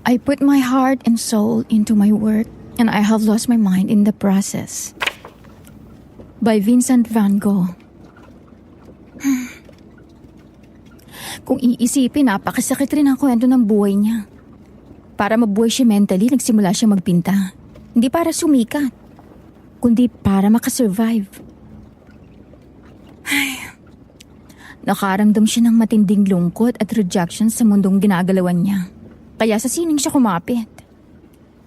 I put my heart and soul into my work and I have lost my mind in the process. By Vincent van Gogh. Kung iisipin, napakasakit rin ang kwento ng buhay niya. Para mabuhay siya mentally, nagsimula siya magpinta. Hindi para sumikat, kundi para makasurvive. Nakaramdam siya ng matinding lungkot at rejection sa mundong ginagalawan niya. Kaya sa sining siya kumapit.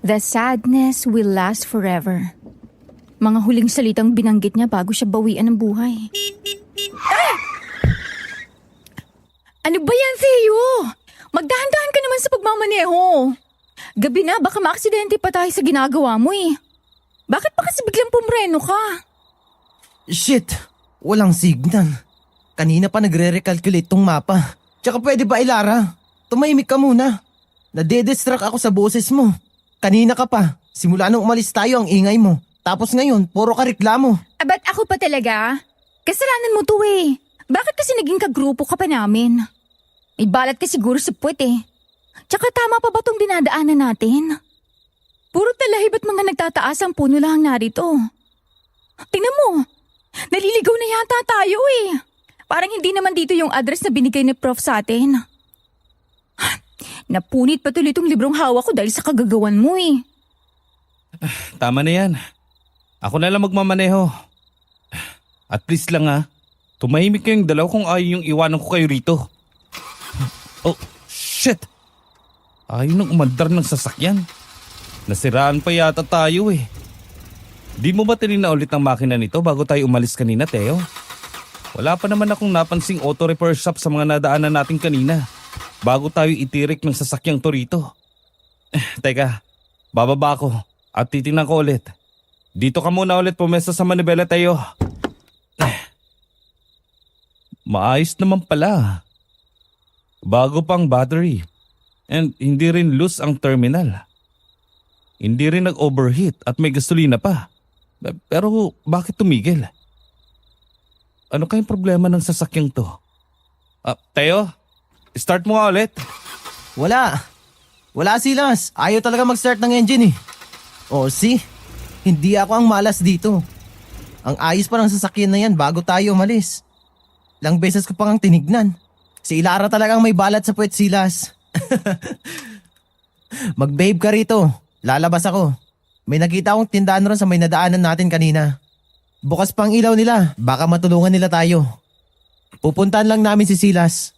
The sadness will last forever. Mga huling salitang binanggit niya bago siya bawian ng buhay. Ah! Ano ba yan, Theo? Magdahan-dahan ka naman sa pagmamaneho. Gabi na, baka maaksidente pa tayo sa ginagawa mo eh. Bakit pa kasi biglang pumreno ka? Shit! Walang signal. Kanina pa nagre-recalculate tong mapa. Tsaka pwede ba, Ilara? Tumahimik ka muna. Nade-distract ako sa boses mo. Kanina ka pa. Simula nung umalis tayo ang ingay mo. Tapos ngayon, puro ka reklamo. Ba't ako pa talaga? Kasalanan mo to eh. Bakit kasi naging kagrupo ka pa namin? May balat ka siguro sa puwet eh. Tsaka tama pa ba tong dinadaanan natin? Puro talahib at mga nagtataas ang puno lang narito. Tingnan mo, naliligaw na yata tayo eh. Parang hindi naman dito yung address na binigay ni Prof sa atin. Napunit pa tuloy itong librong hawak ko dahil sa kagagawan mo eh. Tama na yan. Ako na lang magmamaneho. At please lang tumahimik kayong dalaw kung ayaw yung iwanan ko kayo rito. Oh, shit! Ayaw nang umandar ng sasakyan. Nasiraan pa yata tayo eh. Di mo ba tinina ulit ang makina nito bago tayo umalis kanina, Theo? Wala pa naman akong napansing auto repair shop sa mga nadaanan natin kanina bago tayo itirik ng sasakyang to rito. Teka, bababa ako at titingnan ko ulit. Dito ka muna ulit pumesa sa manibela, Theo. Maayos naman pala. Bago pang battery. And hindi rin loose ang terminal. Hindi rin nag-overheat at may gasolina pa. Pero bakit tumigil? Ano kayong problema ng sasakyang to? Theo, start mo nga ulit. Wala Silas. Ayaw talaga mag-start ng engine eh. Oh, see? Hindi ako ang malas dito. Ang ayos pa ng sasakyan na yan bago tayo umalis. Ilang beses ko pang tinignan. Si Ilara talagang may balat sa puwet, Silas. Mag-babe ka rito. Lalabas ako. May nakita akong tindahan ron sa may nadaanan natin kanina. Bukas pang ilaw nila. Baka matulungan nila tayo. Pupuntahan lang namin si Silas.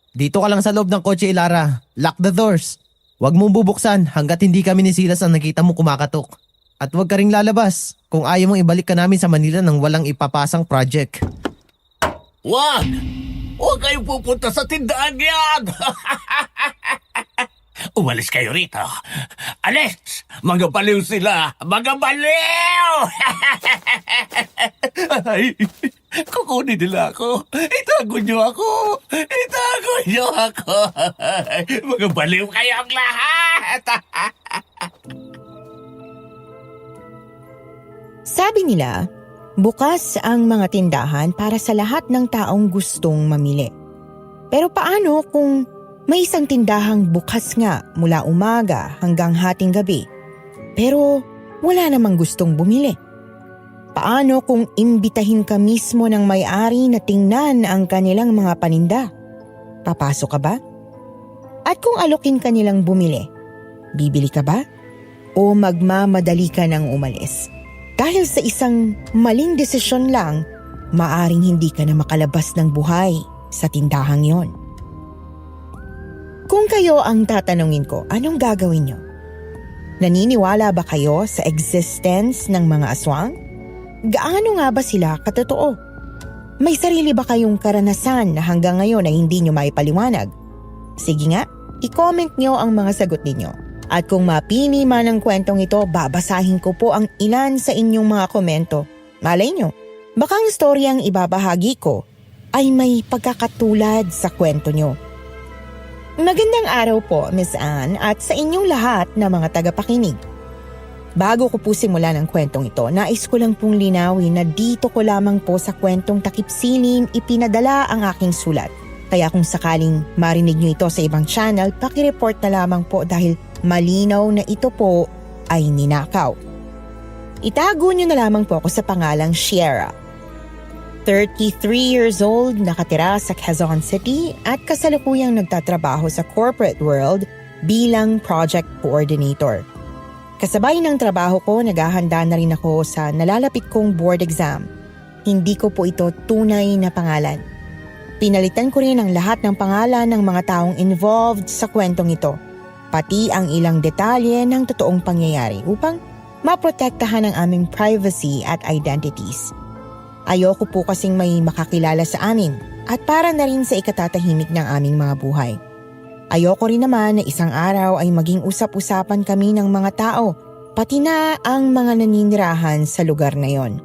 Dito ka lang sa loob ng kotse, Ilara. Lock the doors. Huwag mong bubuksan hanggat hindi kami ni Silas ang nakita mo kumakatok. At huwag ka ring lalabas kung ayaw mong ibalik ka namin sa Manila nang walang ipapasang project. Wag! Huwag kayong pupunta sa tindahan yan! Umalis kayo rito. Alis! Mga baliw sila! Mga baliw! Ay, kukunin nila ako. Itago niyo ako. Itago niyo ako. Mga baliw kayong lahat! Sabi nila, bukas ang mga tindahan para sa lahat ng taong gustong mamili. Pero paano kung may isang tindahang bukas nga mula umaga hanggang hating gabi, pero wala namang gustong bumili? Paano kung imbitahin ka mismo ng may-ari na tingnan ang kanilang mga paninda? Papasok ka ba? At kung alokin ka nilang bumili, bibili ka ba? O magmamadali ka nang umalis? Dahil sa isang maling desisyon lang, maaring hindi ka na makalabas ng buhay sa tindahang yon. Kung kayo ang tatanungin ko, anong gagawin nyo? Naniniwala ba kayo sa existence ng mga aswang? Gaano nga ba sila katotoo? May sarili ba kayong karanasan na hanggang ngayon ay hindi nyo maipaliwanag? Sige nga, i-comment nyo ang mga sagot ninyo. At kung mapili man ang kwentong ito, babasahin ko po ang ilan sa inyong mga komento. Malay nyo, baka ang storyang ibabahagi ko ay may pagkakatulad sa kwento nyo. Magandang araw po, Miss Anne, at sa inyong lahat na mga tagapakinig. Bago ko po simulan ang kwentong ito, nais ko lang pong linawin na dito ko lamang po sa kwentong takip silim ipinadala ang aking sulat. Kaya kung sakaling marinig nyo ito sa ibang channel, pakireport na lamang po dahil malinaw na ito po ay ninakaw. Itago nyo na lamang po ako sa pangalang Shiera. 33 years old, nakatira sa Quezon City at kasalukuyang nagtatrabaho sa corporate world bilang project coordinator. Kasabay ng trabaho ko, naghahanda na rin ako sa nalalapit kong board exam. Hindi ko po ito tunay na pangalan. Pinalitan ko rin ang lahat ng pangalan ng mga taong involved sa kwentong ito, pati ang ilang detalye ng totoong pangyayari upang maprotektahan ang aming privacy at identities. Ayoko po kasing may makakilala sa amin at para na rin sa ikatatahimik ng aming mga buhay. Ayoko rin naman na isang araw ay maging usap-usapan kami ng mga tao, pati na ang mga naninirahan sa lugar na yon.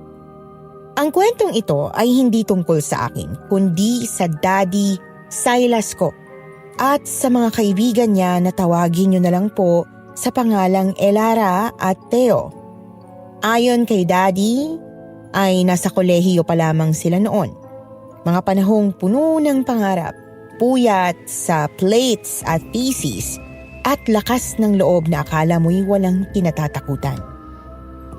Ang kwentong ito ay hindi tungkol sa akin, kundi sa Daddy Silas ko at sa mga kaibigan niya na tawagin niyo na lang po sa pangalang Elara at Theo. Ayon kay Daddy, ay nasa kolehiyo pa lamang sila noon. Mga panahong puno ng pangarap, puyat sa plates at thesis, at lakas ng loob na akala mo'y walang kinatatakutan.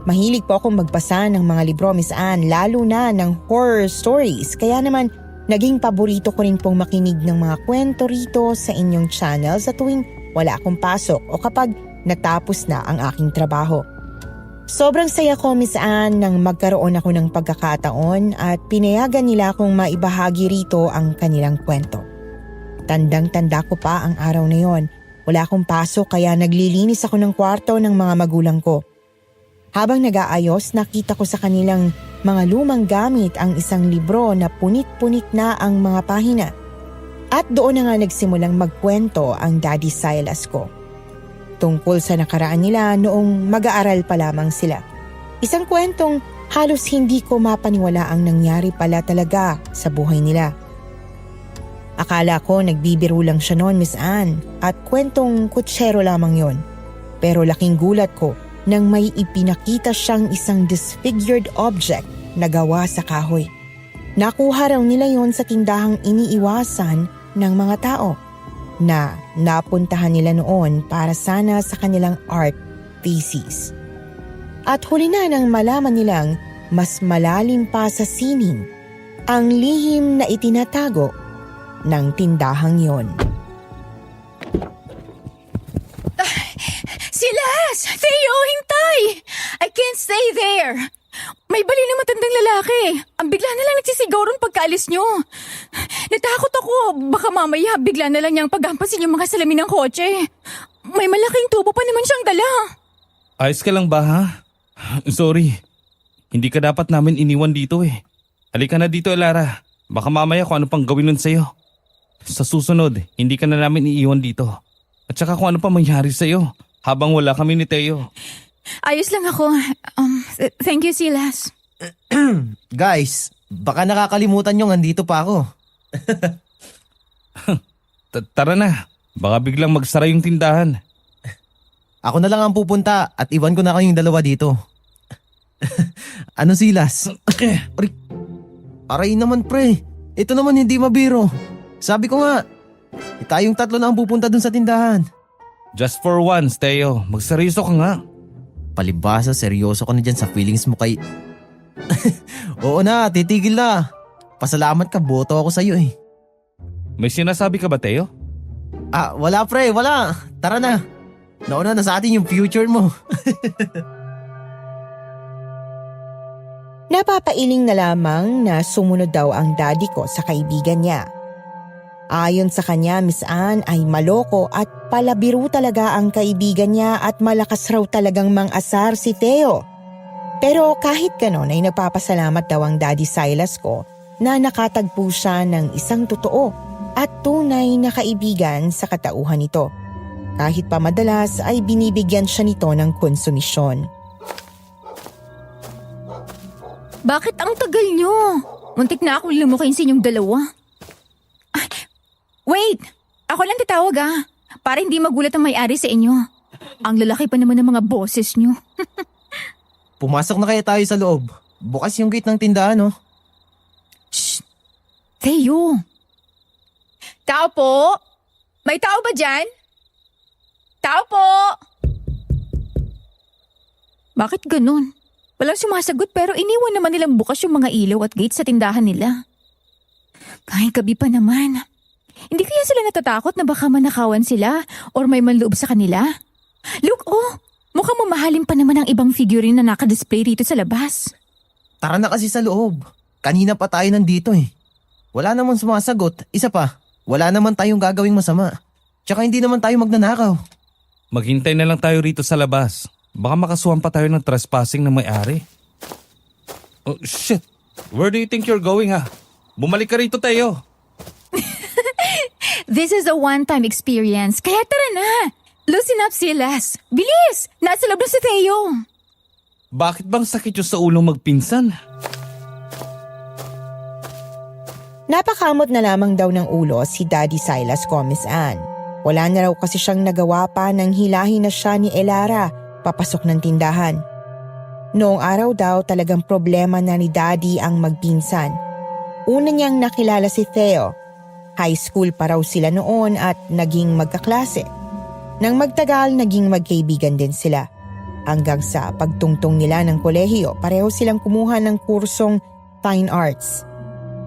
Mahilig po akong magbasa ng mga libro, Miss Anne, lalo na ng horror stories, kaya naman naging paborito ko rin pong makinig ng mga kwento rito sa inyong channel sa tuwing wala akong pasok o kapag natapos na ang aking trabaho. Sobrang saya ko, Miss Anne, nang magkaroon ako ng pagkakataon at pinayagan nila akong maibahagi rito ang kanilang kwento. Tandang-tanda ko pa ang araw na yon. Wala akong pasok kaya naglilinis ako ng kwarto ng mga magulang ko. Habang nag-aayos, nakita ko sa kanilang mga lumang gamit ang isang libro na punit-punit na ang mga pahina. At doon na nga nagsimulang magkwento ang Daddy Silas ko. Tungkol sa nakaraan nila noong mag-aaral pa lamang sila. Isang kwentong halos hindi ko mapaniwala ang nangyari pala talaga sa buhay nila. Akala ko nagbibiro lang siya noon, Miss Anne, at kwentong kutsero lamang yon. Pero laking gulat ko nang may ipinakita siyang isang disfigured object na gawa sa kahoy. Nakuha raw nila yon sa tindahang iniiwasan ng mga tao na napuntahan nila noon para sana sa kanilang art thesis. At huli na nang malaman nilang mas malalim pa sa sining ang lihim na itinatago ng tindahang yon. Silas! Theo, hintay! I can't stay there! May bali na matandang lalaki. Ang bigla na lang nagsisigaw ron pagkaalis nyo. Natakot ako. Baka mamaya bigla na lang niyang pagampasin yung mga salamin ng kotse. May malaking tubo pa naman siyang dala. Ayos ka lang ba ha? Sorry. Hindi ka dapat namin iniwan dito eh. Halika na dito, Elara. Baka mamaya kung ano pang gawin nun sa'yo. Sa susunod, hindi ka na namin iiwan dito. At saka kung ano pa mangyari sa'yo habang wala kami ni Theo. Ayos lang ako. Thank you, Silas. Guys, baka nakakalimutan nyo andito pa ako. Tara na. Baka biglang magsara yung tindahan. Ako na lang ang pupunta at iwan ko na kayong dalawa dito. Ano, Silas? Aray naman, pre. Ito naman hindi mabiro. Sabi ko nga, tayong tatlo na ang pupunta dun sa tindahan. Just for once, Theo. Magseryoso ka nga. Palibasa, seryoso ka na dyan sa feelings mo kay... Oo na, titigil na. Pasalamat ka, boto ako sa'yo eh. May sinasabi ka ba, Theo? Wala pre, wala. Tara na. Nauna na sa atin yung future mo. Napapailing na lamang na sumunod daw ang daddy ko sa kaibigan niya. Ayon sa kanya, Miss Anne ay maloko at palabiro talaga ang kaibigan niya at malakas raw talagang mang-asar si Theo. Pero kahit ganon ay nagpapasalamat daw ang Daddy Silas ko na nakatagpo siya ng isang totoo at tunay na kaibigan sa katauhan nito. Kahit pa madalas ay binibigyan siya nito ng konsumisyon. Bakit ang tagal nyo? Muntik na akong lumukin sa inyong dalawa. Wait! Ako lang tatawag para hindi magulat ang may-ari sa inyo. Ang lalaki pa naman ng mga boses nyo. Pumasok na kaya tayo sa loob. Bukas yung gate ng tindahan, no? Shh! Theo! Tao po? May tao ba dyan? Tao po? Bakit ganun? Walang sumasagot pero iniwan naman nilang bukas yung mga ilaw at gate sa tindahan nila. Kahit gabi pa naman. Hindi kaya sila natatakot na baka manakawan sila or may manloob sa kanila? Look, mukhang mamahalin pa naman ang ibang figurine na nakadisplay rito sa labas. Tara na kasi sa loob. Kanina pa tayo nandito eh. Wala naman sumasagot. Isa pa, wala naman tayong gagawing masama. Tsaka hindi naman tayo magnanakaw. Maghintay na lang tayo rito sa labas. Baka makasuhan pa tayo ng trespassing ng may-ari. Oh, shit! Where do you think you're going, ha? Bumalik ka rito, Teo. This is a one-time experience, kaya tara na! Loosen up, Silas! Bilis! Nasa loob na si Theo! Bakit bang sakit yung sa ulong magpinsan? Napakamot na lamang daw ng ulo si Daddy Silas ko, Miss Anne. Wala na raw kasi siyang nagawa pa nang hilahin na siya ni Elara papasok ng tindahan. Noong araw daw talagang problema na ni Daddy ang magpinsan. Una niyang nakilala si Theo. High school pa raw sila noon at naging magkaklase. Nang magtagal, naging magkaibigan din sila. Hanggang sa pagtungtong nila ng kolehiyo, pareho silang kumuha ng kursong Fine Arts.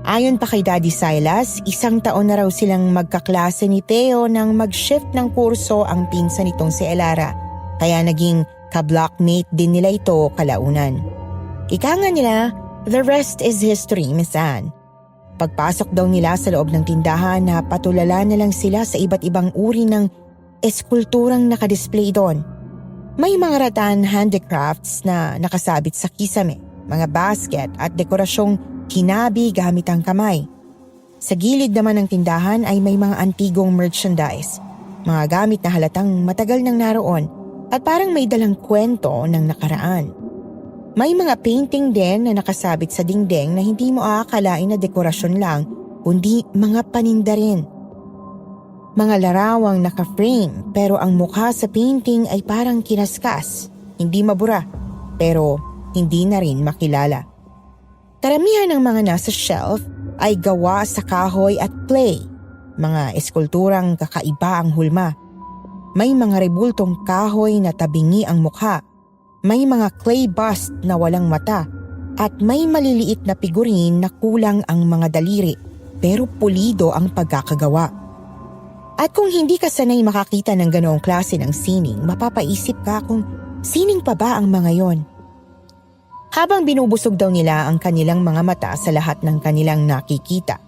Ayon pa kay Daddy Silas, 1 taon na raw silang magkaklase ni Theo nang mag-shift ng kurso ang pinsan nitong si Elara. Kaya naging ka-blockmate din nila ito kalaunan. Ika nga nila, the rest is history, Miss Anne. Pagpasok daw nila sa loob ng tindahan, napatulala na lang sila sa iba't ibang uri ng eskulturang nakadisplay doon. May mga rattan handicrafts na nakasabit sa kisame, mga basket at dekorasyong hinabi gamit ang kamay. Sa gilid naman ng tindahan ay may mga antigong merchandise, mga gamit na halatang matagal nang naroon at parang may dalang kwento ng nakaraan. May mga painting din na nakasabit sa dingding na hindi mo aakalain na dekorasyon lang, kundi mga paninda rin. Mga larawang naka-frame pero ang mukha sa painting ay parang kinaskas, hindi mabura, pero hindi na rin makilala. Karamihan ng mga nasa shelf ay gawa sa kahoy at clay, mga eskulturang kakaiba ang hulma. May mga rebultong kahoy na tabingi ang mukha. May mga clay bust na walang mata at may maliliit na figurine na kulang ang mga daliri pero pulido ang pagkakagawa. At kung hindi ka sanay makakita ng ganoong klase ng sining, mapapaisip ka kung sining pa ba ang mga yon. Habang binubusog daw nila ang kanilang mga mata sa lahat ng kanilang nakikita,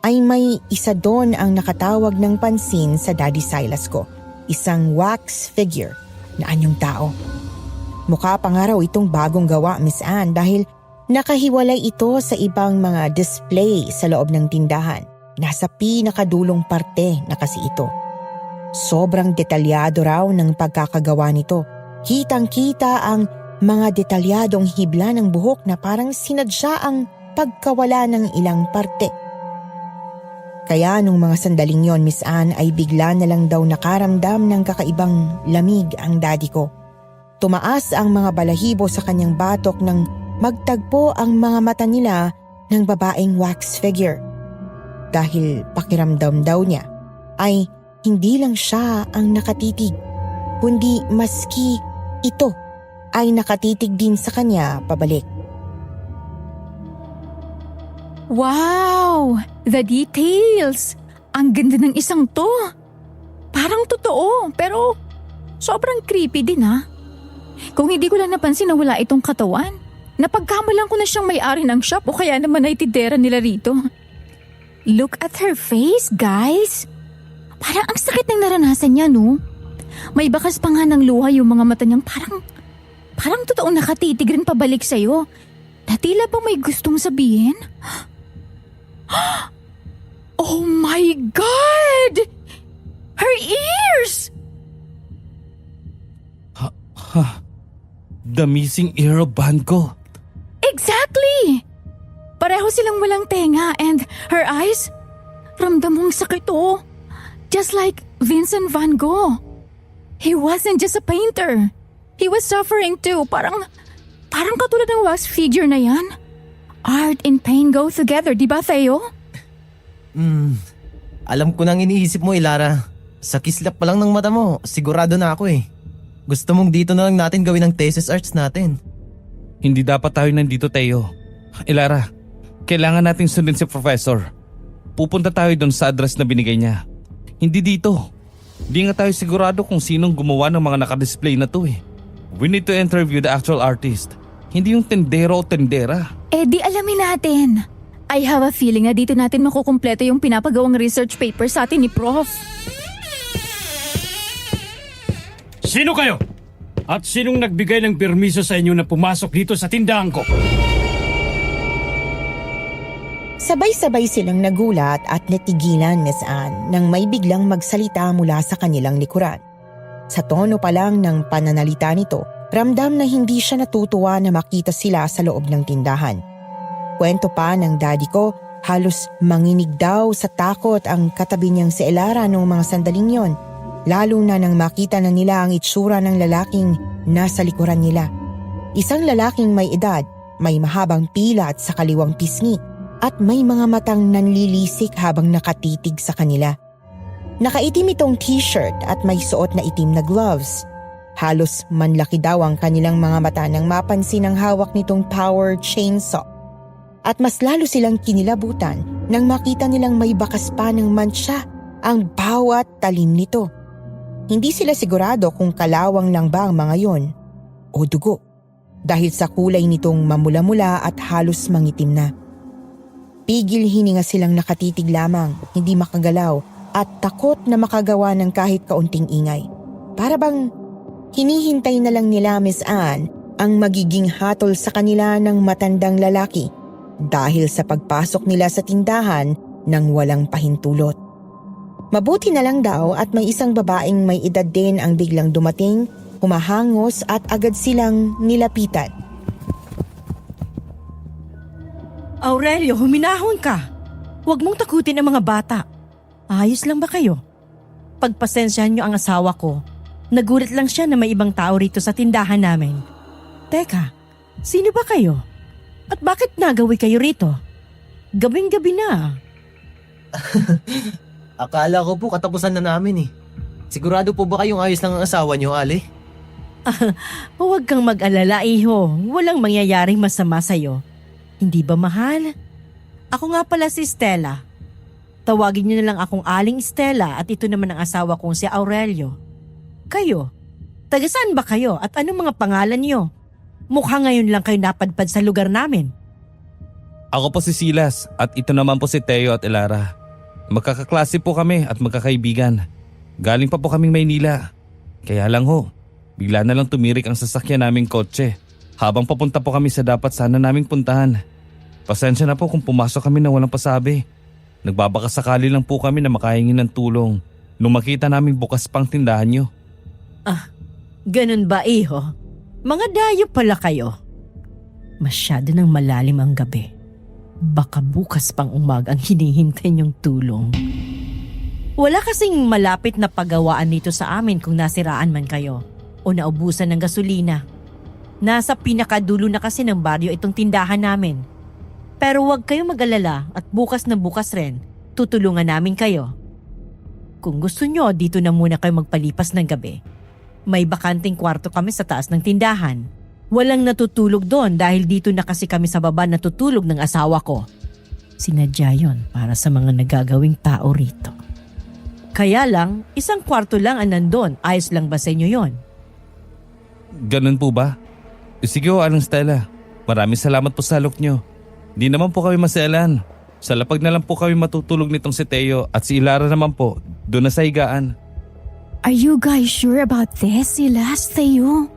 ay may isa doon ang nakatawag ng pansin sa Daddy Silas ko, isang wax figure na anyong tao. Mukha pa nga raw itong bagong gawa, Miss Anne, dahil nakahiwalay ito sa ibang mga display sa loob ng tindahan. Nasa pinakadulong parte na kasi ito. Sobrang detalyado raw ng pagkakagawa nito. Kitang-kita ang mga detalyadong hibla ng buhok na parang sinadya ang pagkawala ng ilang parte. Kaya nung mga sandaling yon, Miss Anne, ay bigla na lang daw nakaramdam ng kakaibang lamig ang daddy ko. Tumaas ang mga balahibo sa kanyang batok nang magtagpo ang mga mata nila ng babaeng wax figure. Dahil pakiramdam daw niya ay hindi lang siya ang nakatitig, kundi maski ito ay nakatitig din sa kanya pabalik. Wow! The details! Ang ganda ng isang to. Parang totoo, pero sobrang creepy din ha. Kung hindi ko lang napansin na wala itong katawan, napagkamalan ko na siyang may-ari ng shop o kaya naman ay tindera nila rito. Look at her face, guys! Parang ang sakit ng naranasan niya, no? May bakas pa nga ng luha yung mga mata niyang parang totoong nakatitig rin pabalik sa'yo. Na tila ba may gustong sabihin? Oh my God! Her ears! The missing ear of Van Gogh. Exactly! Pareho silang walang tenga and her eyes, ramdam mong sakit oh. Just like Vincent van Gogh. He wasn't just a painter. He was suffering too. Parang katulad ng wax figure na yan. Art and pain go together, di ba Theo? Alam ko nang iniisip mo, Ilara. Sa kislap pa lang ng mata mo, sigurado na ako eh. Gusto mong dito na lang natin gawin ang thesis arts natin. Hindi dapat tayo nandito, Teo. Ilara, kailangan nating sundin si Professor. Pupunta tayo doon sa address na binigay niya. Hindi dito. Di nga tayo sigurado kung sinong gumawa ng mga nakadisplay na to eh. We need to interview the actual artist. Hindi yung tendero o tendera. Eh di alamin natin. I have a feeling na dito natin makukumpleto yung pinapagawang research paper sa atin ni Prof. Sino kayo? At sinong nagbigay ng permiso sa inyo na pumasok dito sa tindahan ko? Sabay-sabay silang nagulat at natigilan, Miss Anne, nang may biglang magsalita mula sa kanilang likuran. Sa tono pa lang ng pananalita nito, ramdam na hindi siya natutuwa na makita sila sa loob ng tindahan. Kwento pa ng daddy ko, halos manginig daw sa takot ang katabi niyang si Ilara noong mga sandaling yon, lalo na nang makita na nila ang itsura ng lalaking nasa likuran nila. Isang lalaking may edad, may mahabang pilat sa kaliwang pisngi, at may mga matang nanlilisik habang nakatitig sa kanila. Nakaitim itong t-shirt at may suot na itim na gloves. Halos manlaki daw ang kanilang mga mata nang mapansin ang hawak nitong power chainsaw. At mas lalo silang kinilabutan nang makita nilang may bakas pa ng mantsa ang bawat talim nito. Hindi sila sigurado kung kalawang lang ba ang mga yon o dugo dahil sa kulay nitong mamula-mula at halos mangitim na. Pigil hininga silang nakatitig lamang, hindi makagalaw at takot na makagawa ng kahit kaunting ingay. Para bang hinihintay na lang nila, Miss Anne, ang magiging hatol sa kanila ng matandang lalaki dahil sa pagpasok nila sa tindahan ng walang pahintulot. Mabuti na lang daw at may isang babaeng may edad din ang biglang dumating, humahangos at agad silang nilapitan. Aurelio, huminahon ka. Huwag mong takutin ang mga bata. Ayos lang ba kayo? Pagpasensyahan niyo ang asawa ko. Nagulat lang siya na may ibang tao rito sa tindahan namin. Teka, sino ba kayo? At bakit nagawi kayo rito? Gabing-gabi na. Akala ko po katapusan na namin eh. Sigurado po ba kayong ayos lang ang asawa niyo, Ali? Huwag kang mag-alala, iho. Walang mangyayaring masama sa'yo. Hindi ba mahal? Ako nga pala si Stella. Tawagin niyo na lang akong Aling Stella at ito naman ang asawa kong si Aurelio. Kayo? Taga saan ba kayo at anong mga pangalan niyo? Mukha ngayon lang kayo napadpad sa lugar namin. Ako po si Silas at ito naman po si Teo at Ilara. Magkakaklase po kami at magkakaibigan. Galing pa po kaming Maynila. Kaya lang ho, bigla na lang tumirik ang sasakyan naming kotse habang papunta po kami sa dapat sana naming puntahan. Pasensya na po kung pumasok kami na walang pasabi. Nagbabakasakali lang po kami na makahingi ng tulong nung makita naming bukas pang tindahan nyo. Ganun ba, iho? Mga dayo pala kayo. Masyado nang malalim ang gabi. Baka bukas pang umaga ang hinihintay niyong tulong. Wala kasing malapit na paggawaan dito sa amin kung nasiraan man kayo o naubusan ng gasolina. Nasa pinakadulo na kasi ng baryo itong tindahan namin. Pero huwag kayong mag-alala at bukas na bukas rin, tutulungan namin kayo. Kung gusto nyo, dito na muna kayo magpalipas ng gabi. May bakanting kwarto kami sa taas ng tindahan. Walang natutulog doon dahil dito na kasi kami sa baba natutulog ng asawa ko. Sinadya yon para sa mga nagagawing tao rito. Kaya lang, isang kwarto lang ang nandun. Ayos lang ba sa inyo yon? Ganun po ba? Sige ho, Aling Stella. Maraming salamat po sa alok nyo. Di naman po kami maselan. Sa lapag na lang po kami matutulog nitong si Teo at si Ilara naman po, doon na sa higaan. Are you guys sure about this, Silas, Theo?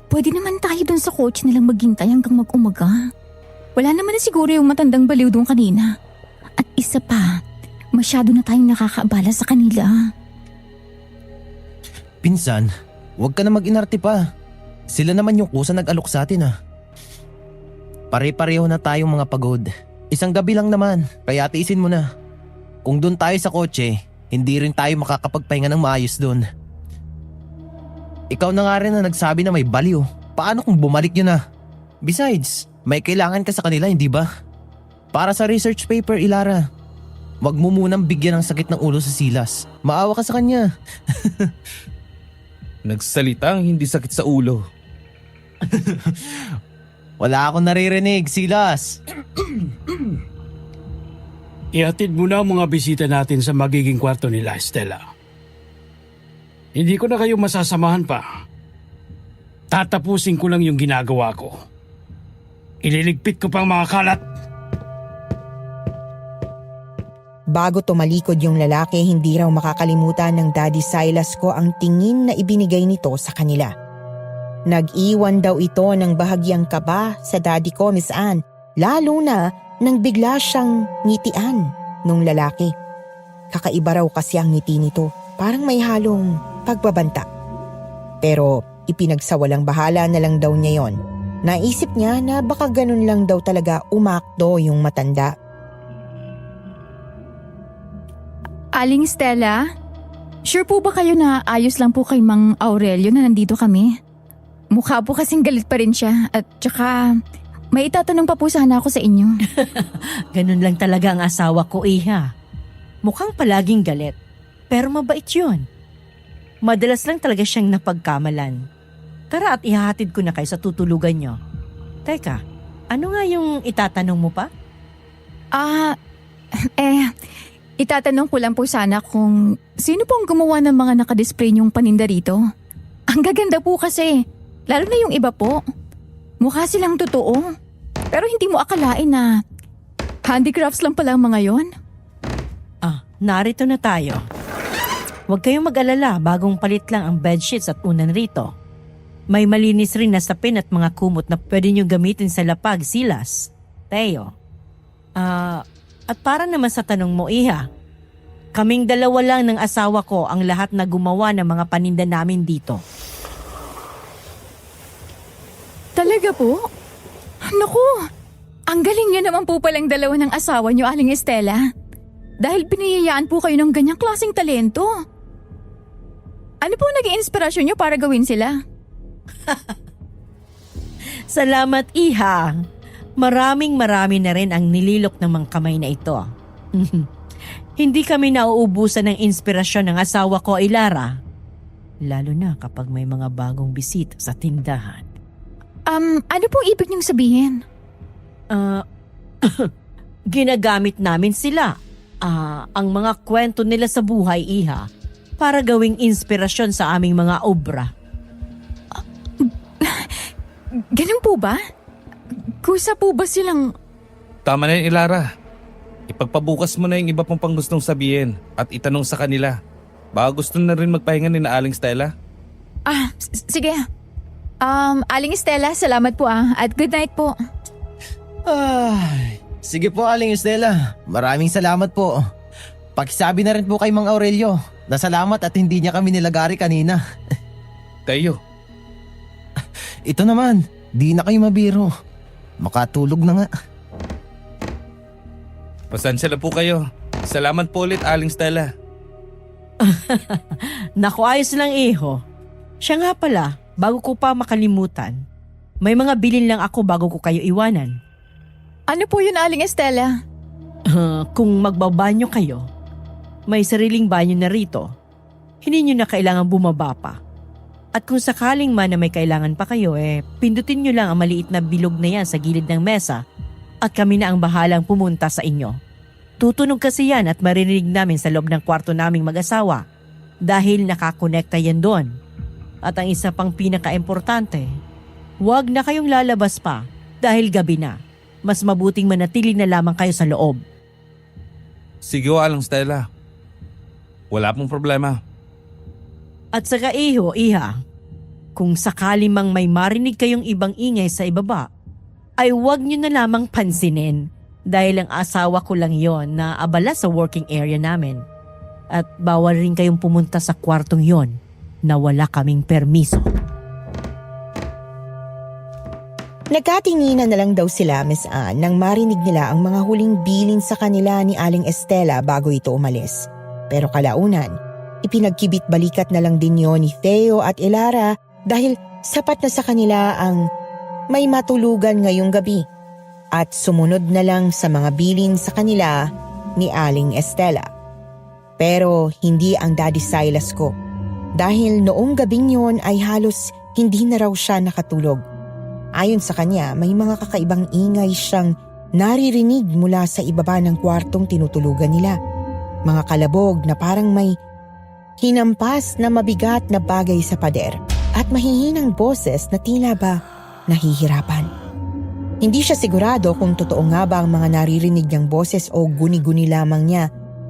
Pwede naman tayo dun sa coach nilang maghintay hanggang mag-umaga. Wala naman na siguro yung matandang baliw doon kanina. At isa pa, masyado na tayong nakakaabala sa kanila. Pinsan, huwag ka na mag-inarte pa. Sila naman yung kusa nag-alok sa atin ah. Pare-pareho na tayong mga pagod. Isang gabi lang naman, kaya tiisin mo na. Kung doon tayo sa kotse, hindi rin tayo makakapagpahinga ng maayos doon. Ikaw na nga rin na nagsabi na may baliw. Paano kung bumalik yun na? Besides, may kailangan ka sa kanila, hindi ba? Para sa research paper, Ilara. wag mo munang bigyan ng sakit ng ulo sa Silas. Maawa ka sa kanya. Nagsalita ang hindi sakit sa ulo. Wala akong naririnig, Silas. Ihatid mo na ang mga bisita natin sa magiging kwarto nila, Estela. Hindi ko na kayo masasamahan pa. Tatapusin ko lang yung ginagawa ko. Ililigpit ko pang mga kalat. Bago tumalikod yung lalaki, hindi raw makakalimutan ng Daddy Silas ko ang tingin na ibinigay nito sa kanila. Nag-iwan daw ito ng bahagyang kaba sa daddy ko, Miss Anne, lalo na nang bigla siyang ngitian nung lalaki. Kakaiba raw kasi ang ngiti nito, parang may halong pagbabanta. Pero ipinagsawalang bahala na lang daw niya yon. Naisip niya na baka ganun lang daw talaga umakto yung matanda. Aling Stella, sure po ba kayo na ayos lang po kay Mang Aurelio na nandito kami? Mukha po kasing galit pa rin siya at tsaka may itatanong pa po sana ako sa inyo. Ganun lang talaga ang asawa ko, Iha. Mukhang palaging galit, pero mabait yun. Madalas lang talaga siyang napagkamalan. Tara at ihahatid ko na kayo sa tutulugan nyo. Teka, ano nga yung itatanong mo pa? Itatanong ko lang po sana kung sino po ang gumawa ng mga nakadisplay niyong paninda rito? Ang gaganda po kasi, lalo na yung iba po. Mukha silang totoo. Pero hindi mo akalain na handicrafts lang pala ang mga yon. Narito na tayo. Huwag kayong mag-alala, bagong palit lang ang bedsheets at unan rito. May malinis rin na sapin at mga kumot na pwede nyo gamitin sa lapag, Silas. Teo. At para naman sa tanong mo, Iha, kaming dalawa lang ng asawa ko ang lahat na gumawa ng mga paninda namin dito. Talaga po? Naku, ang galing niyo naman po palang dalawa ng asawa niyo, Aling Estela. Dahil pinayayaan po kayo ng ganyang klaseng talento. Ano po naging inspirasyon niyo para gawin sila? Salamat, Iha. Marami na rin ang nililok ng mga kamay na ito. Hindi kami nauubusan ng inspirasyon ng asawa ko, Ilara. Lalo na kapag may mga bagong bisita sa tindahan. Ano pong ibig niyong sabihin? Ginagamit namin sila. Ang mga kwento nila sa buhay, Iha, para gawing inspirasyon sa aming mga obra. Ganun po ba? Kusa po ba silang... Tama na yun, Ilara. Ipagpabukas mo na yung iba pang gustong sabihin at itanong sa kanila. Baka gusto na rin magpahinga ni na Aling Stella. Sige. Aling Estela, salamat po at good night po. Sige po, Aling Estela. Maraming salamat po. Pakisabi na rin po kay Mang Aurelio na salamat at hindi niya kami nilagari kanina. Tayo. Ito naman, di na kayo mabiro. Makatulog na nga. Pasensya na po kayo. Salamat po ulit, Aling Stella. Naku, ayos lang, Iho. Siya nga pala, bago ko pa makalimutan, may mga bilin lang ako bago ko kayo iwanan. Ano po yun, Aling Estela? Kung magbabanyo kayo, may sariling banyo na rito. Hindi nyo na kailangan bumaba pa. At kung sakaling man na may kailangan pa kayo, pindutin nyo lang ang maliit na bilog na yan sa gilid ng mesa at kami na ang bahalang pumunta sa inyo. Tutunog kasi yan at maririnig namin sa loob ng kwarto naming mag-asawa dahil nakakonekta yan doon. At ang isa pang pinaka-importante, huwag na kayong lalabas pa dahil gabi na. Mas mabuting manatili na lamang kayo sa loob. Sige, Aling Stella. Wala pong problema. At saka, Iha, kung sakali mang may marinig kayong ibang ingay sa ibaba, ay huwag nyo na lamang pansinin dahil ang asawa ko lang yon na abala sa working area namin. At bawal rin kayong pumunta sa kwartong yon na wala kaming permiso. Nagkatinginan na lang daw sila, Miss Anne, nang marinig nila ang mga huling bilin sa kanila ni Aling Estela bago ito umalis. Pero kalaunan, ipinagkibit-balikat na lang din yon ni Theo at Ilara dahil sapat na sa kanila ang may matulugan ngayong gabi. At sumunod na lang sa mga bilin sa kanila ni Aling Estela. Pero hindi ang Daddy Silas ko. Dahil noong gabing yon ay halos hindi na raw siya nakatulog. Ayon sa kanya, may mga kakaibang ingay siyang naririnig mula sa ibaba ng kwartong tinutulugan nila. Mga kalabog na parang may hinampas na mabigat na bagay sa pader at mahihinang boses na tila ba nahihirapan. Hindi siya sigurado kung totoo nga ba ang mga naririnig niyang boses o guni-guni lamang niya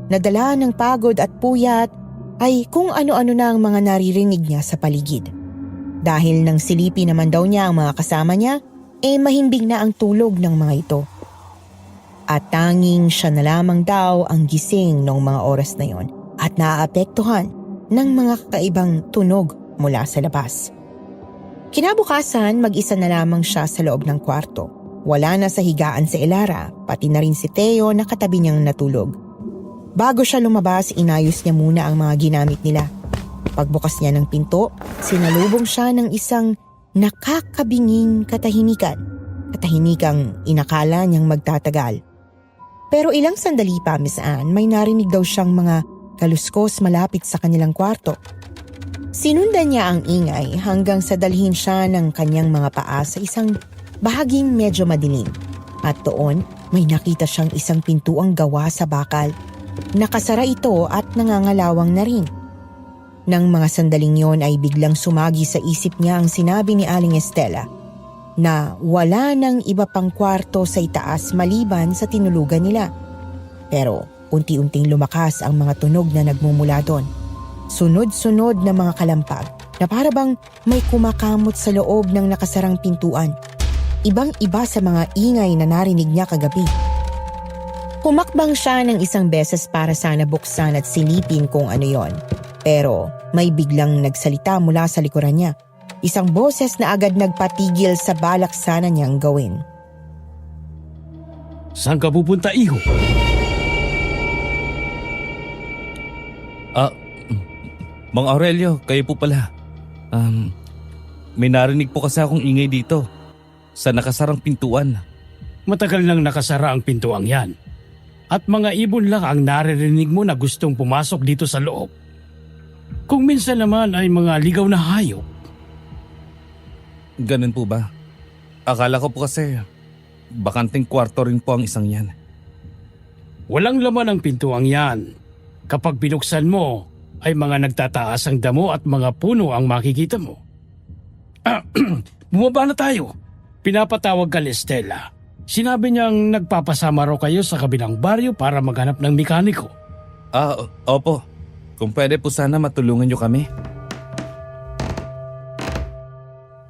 na dala ng pagod at puyat ay kung ano-ano na ang mga naririnig niya sa paligid. Dahil nang silipin naman daw niya ang mga kasama niya, mahimbing na ang tulog ng mga ito. At tanging siya na lamang daw ang gising noong mga oras na yon at naaapektuhan ng mga kakaibang tunog mula sa labas. Kinabukasan, mag-isa na lamang siya sa loob ng kwarto. Wala na sa higaan si Elara, pati na rin si Theo na katabi niyang natulog. Bago siya lumabas, inayos niya muna ang mga ginamit nila. Pagbukas niya ng pinto, sinalubong siya ng isang nakakabinging katahimikan. Katahimikang inakala niyang magtatagal. Pero ilang sandali pa, Miss Anne, may narinig daw siyang mga kaluskos malapit sa kanilang kwarto. Sinundan niya ang ingay hanggang sa dalhin siya ng kanyang mga paa sa isang bahaging medyo madilim. At doon, may nakita siyang isang pintuang gawa sa bakal. Nakasara ito at nangangalawang na rin. Nang mga sandaling yon ay biglang sumagi sa isip niya ang sinabi ni Aling Estela na wala nang iba pang kwarto sa itaas maliban sa tinulugan nila. Pero unti-unting lumakas ang mga tunog na nagmumula doon. Sunod-sunod na mga kalampag na para bang may kumakamot sa loob ng nakasarang pintuan. Ibang-iba sa mga ingay na narinig niya kagabi. Humakbang siya ng isang beses para sana buksan at silipin kung ano yon. Pero may biglang nagsalita mula sa likuran niya. Isang boses na agad nagpatigil sa balak sana niyang gawin. Saan ka pupunta, iho? Mang Aurelio, kayo po pala. May narinig po kasi akong ingay dito sa nakasarang pintuan. Matagal nang nakasara ang pintuang yan. At mga ibon lang ang naririnig mo na gustong pumasok dito sa loob. Kung minsan naman ay mga ligaw na hayop. Ganun po ba? Akala ko po kasi bakanting kwarto rin po ang isang yan. Walang laman ang pintuang yan. Kapag binuksan mo, ay mga nagtataas ang damo at mga puno ang makikita mo. Bumaba na tayo. Pinapatawag ka ni Estela. Sinabi niyang nagpapasama raw kayo sa kabilang baryo para maghanap ng mekaniko. Opo. Kung pwede po sana matulungan niyo kami.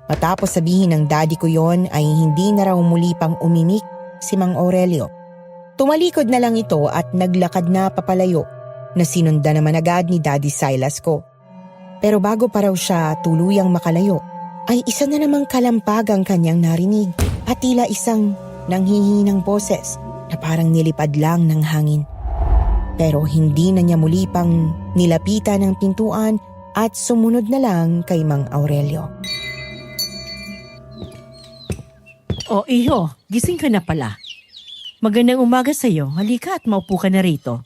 Matapos sabihin ng daddy ko yon ay hindi na raw muli pang umimik si Mang Aurelio. Tumalikod na lang ito at naglakad na papalayo na sinundan naman agad ni Daddy Silas ko. Pero bago pa raw siya tuluyang makalayo, ay isa na namang kalampag ang kanyang narinig at tila isang nanghihinang boses na parang nilipad lang ng hangin. Pero hindi na niya muli pang nilapitan ang pintuan at sumunod na lang kay Mang Aurelio. O iho, gising ka na pala. Magandang umaga sa'yo. Halika at maupo ka na rito.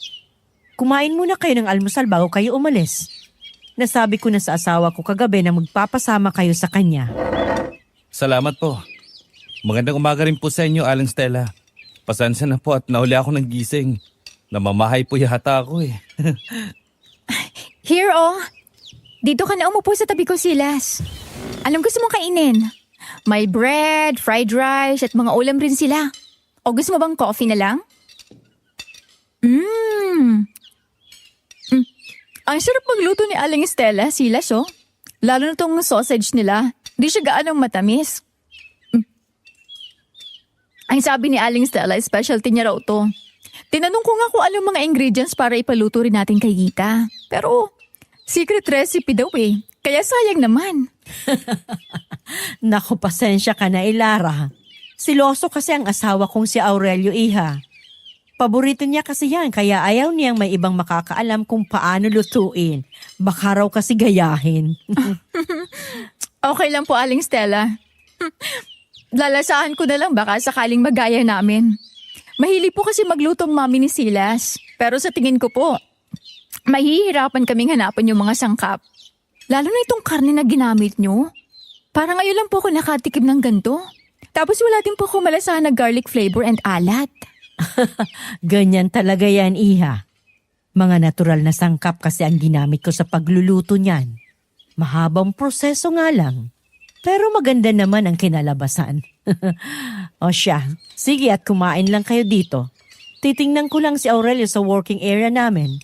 Kumain muna kayo ng almusal bago kayo umalis. Nasabi ko na sa asawa ko kagabi na magpapasama kayo sa kanya. Salamat po. Magandang umaga rin po sa inyo, Aling Stella. Pasensya na po at nauli ako ng gising. Namamahay po yata ako eh. Here, oh. Dito ka na umupo sa tabi ko, Silas. Anong gusto mong kainin? May bread, fried rice, at mga ulam rin sila. O gusto mo bang coffee na lang? Ang sarap magluto ni Aling Estela, Silas, oh. Lalo na tong sausage nila. Di siya gaanong matamis. Ang sabi ni Aling Stella, specialty niya raw to. Tinanong ko nga kung anong mga ingredients para ipaluto rin natin kay Gita. Pero secret recipe daw eh. Kaya sayang naman. Naku, pasensya ka na, Elara. Siloso kasi ang asawa kong si Aurelio, iha. Paborito niya kasi yan, kaya ayaw niyang may ibang makakaalam kung paano lutuin. Baka raw kasi gayahin. Okay lang po, Aling Stella. Lalasahan ko na lang baka sakaling magaya namin. Mahilig po kasi maglutong mami ni Silas. Pero sa tingin ko po, mahihirapan kaming hanapan yung mga sangkap. Lalo na itong karne na ginamit nyo. Parang ngayon lang po ako nakatikim ng ganito. Tapos wala din po ako malasahan na garlic flavor and alat. Ganyan talaga yan, Iha. Mga natural na sangkap kasi ang ginamit ko sa pagluluto niyan. Mahabang proseso nga lang. Pero maganda naman ang kinalabasan. O siya, sige at kumain lang kayo dito. Titingnan ko lang si Aurelio sa working area namin.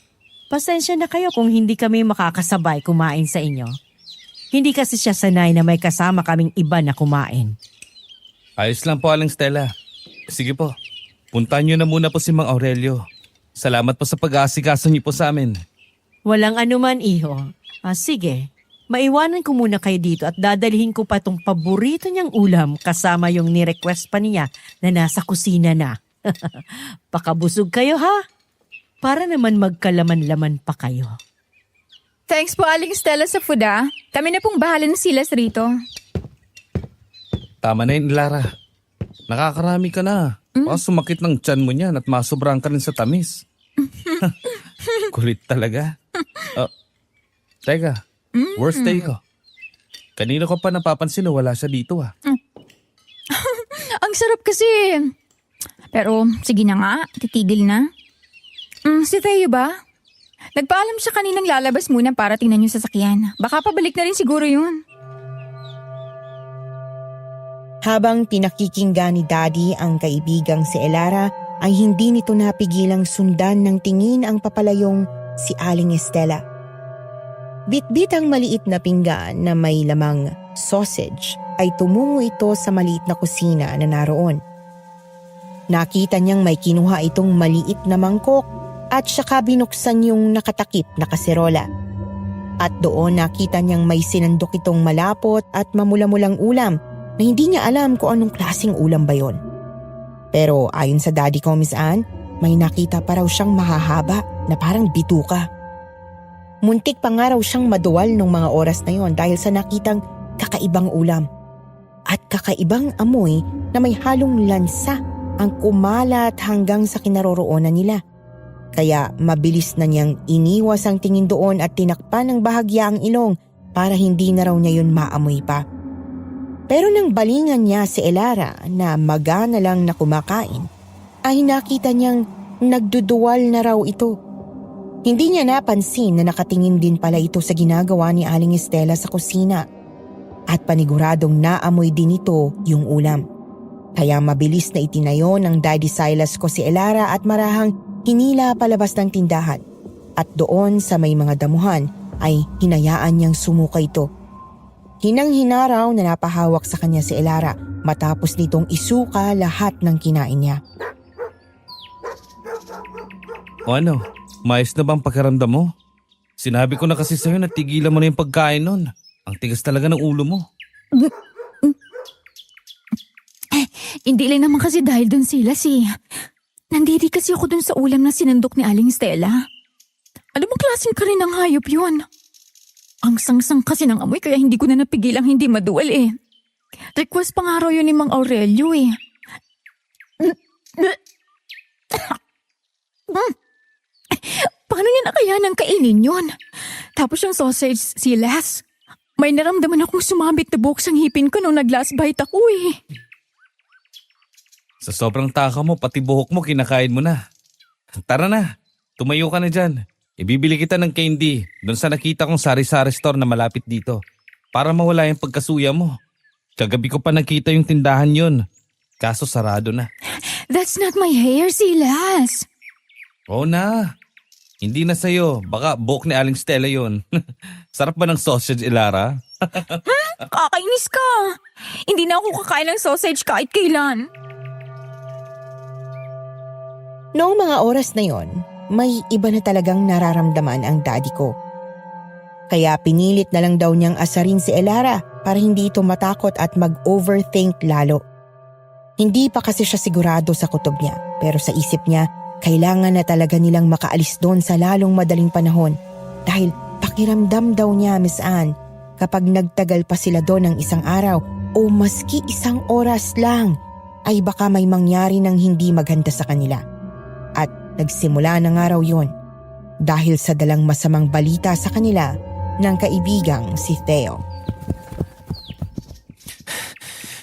Pasensya na kayo kung hindi kami makakasabay kumain sa inyo. Hindi kasi siya sanay na may kasama kaming iba na kumain. Ayos lang po, Aling Stella. Sige po, puntahan niyo na muna po si Mang Aurelio. Salamat po sa pag-aasikaso niyo po sa amin. Walang anuman, Iho. Sige, maiwanan ko muna kayo dito at dadalhin ko pa itong paborito niyang ulam kasama yung ni-request pa niya na nasa kusina na. Pakabusog kayo ha? Para naman magkalaman-laman pa kayo. Thanks po, Aling Stella, sa food ah. Kami na pong bahala ng Silas rito. Tama na yun, Lara. Nakakarami ka na. Baka sumakit ng tiyan mo niyan at masobrang ka rin sa tamis. Kulit talaga. Teka, where's Teo? Kanina ko pa napapansin na wala siya dito ah. Ang sarap kasi. Pero sige na nga, titigil na. Si Theo ba? Nagpaalam siya kaninang lalabas muna para tingnan yung sasakyan. Baka pabalik na rin siguro yun. Habang pinakikinggan ni Daddy ang kaibigang si Elara, ay hindi nito napigilang sundan ng tingin ang papalayong si Aling Estela. Bitbit ang maliit na pinggan na may lamang sausage ay tumungo ito sa maliit na kusina na naroon. Nakita niyang may kinuha itong maliit na mangkok at saka binuksan yung nakatakip na kaserola. At doon nakita niyang may sinandok itong malapot at mamula-mulang ulam na hindi niya alam kung anong klaseng ulam ba yon. Pero ayon sa daddy ko, Miss Anne, may nakita pa raw siyang mahahaba na parang bituka. Muntik pa nga raw siyang maduwal nung mga oras na yon dahil sa nakitang kakaibang ulam. At kakaibang amoy na may halong lansa ang kumalat hanggang sa kinaroroonan nila. Kaya mabilis na niyang iniwas ang tingin doon at tinakpan ng bahagya ang ilong para hindi na raw niya yun maamoy pa. Pero nang balingan niya si Elara na magana lang na kumakain, ay nakita niyang nagduduwal na raw ito. Hindi niya napansin na nakatingin din pala ito sa ginagawa ni Aling Estela sa kusina. At paniguradong naamoy din ito yung ulam. Kaya mabilis na itinayo ng Daddy Silas ko si Elara at marahang hinila palabas ng tindahan. At doon sa may mga damuhan ay hinayaan niyang sumuka ito. Hinang-hina raw na napahawak sa kanya si Elara matapos nitong isuka lahat ng kinain niya. O ano, maayos na bang pakiramdam mo? Sinabi ko na kasi sa'yo na tigilan mo na yung pagkain nun. Ang tigas talaga ng ulo mo. Hindi lang naman kasi dahil dun Silas eh. Nandiri kasi ako dun sa ulam na sinandok ni Aling Stella. Alam mo klaseng ka rin ng hayop yun. Ang sangsang kasi ng amoy kaya hindi ko na napigilang hindi maduwal eh. Request pa nga raw yun ni Mang Aurelio eh. Paano niya nakayanang kainin yun? Tapos yung sausage Silas. May naramdaman akong sumabit na buhok sa ngipin ko nung nag-last bite ako eh. Sa sobrang taka mo, pati buhok mo, kinakain mo na. Tara na, tumayo ka na dyan. Ibibili kita ng candy doon sa nakita kong sari-sari store na malapit dito para mawala yung pagkasuya mo. Kagabi ko pa nakita yung tindahan yun. Kaso sarado na. That's not my hair, Silas. Oo na. Hindi na sa'yo. Baka buhok ni Aling Stella yun. Sarap ba ng sausage, Elara? Kakainis ka. Hindi na ako kakain ng sausage kahit kailan. Noong mga oras na yon, may iba na talagang nararamdaman ang daddy ko. Kaya pinilit na lang daw niyang asarin si Elara para hindi ito matakot at mag-overthink lalo. Hindi pa kasi siya sigurado sa kutob niya, pero sa isip niya, kailangan na talaga nilang makaalis doon sa lalong madaling panahon dahil pakiramdam daw niya, Miss Anne, kapag nagtagal pa sila doon ng isang araw o maski isang oras lang, ay baka may mangyari ng hindi maganda sa kanila. At nagsimula na nga raw yun dahil sa dalang masamang balita sa kanila ng kaibigang si Theo.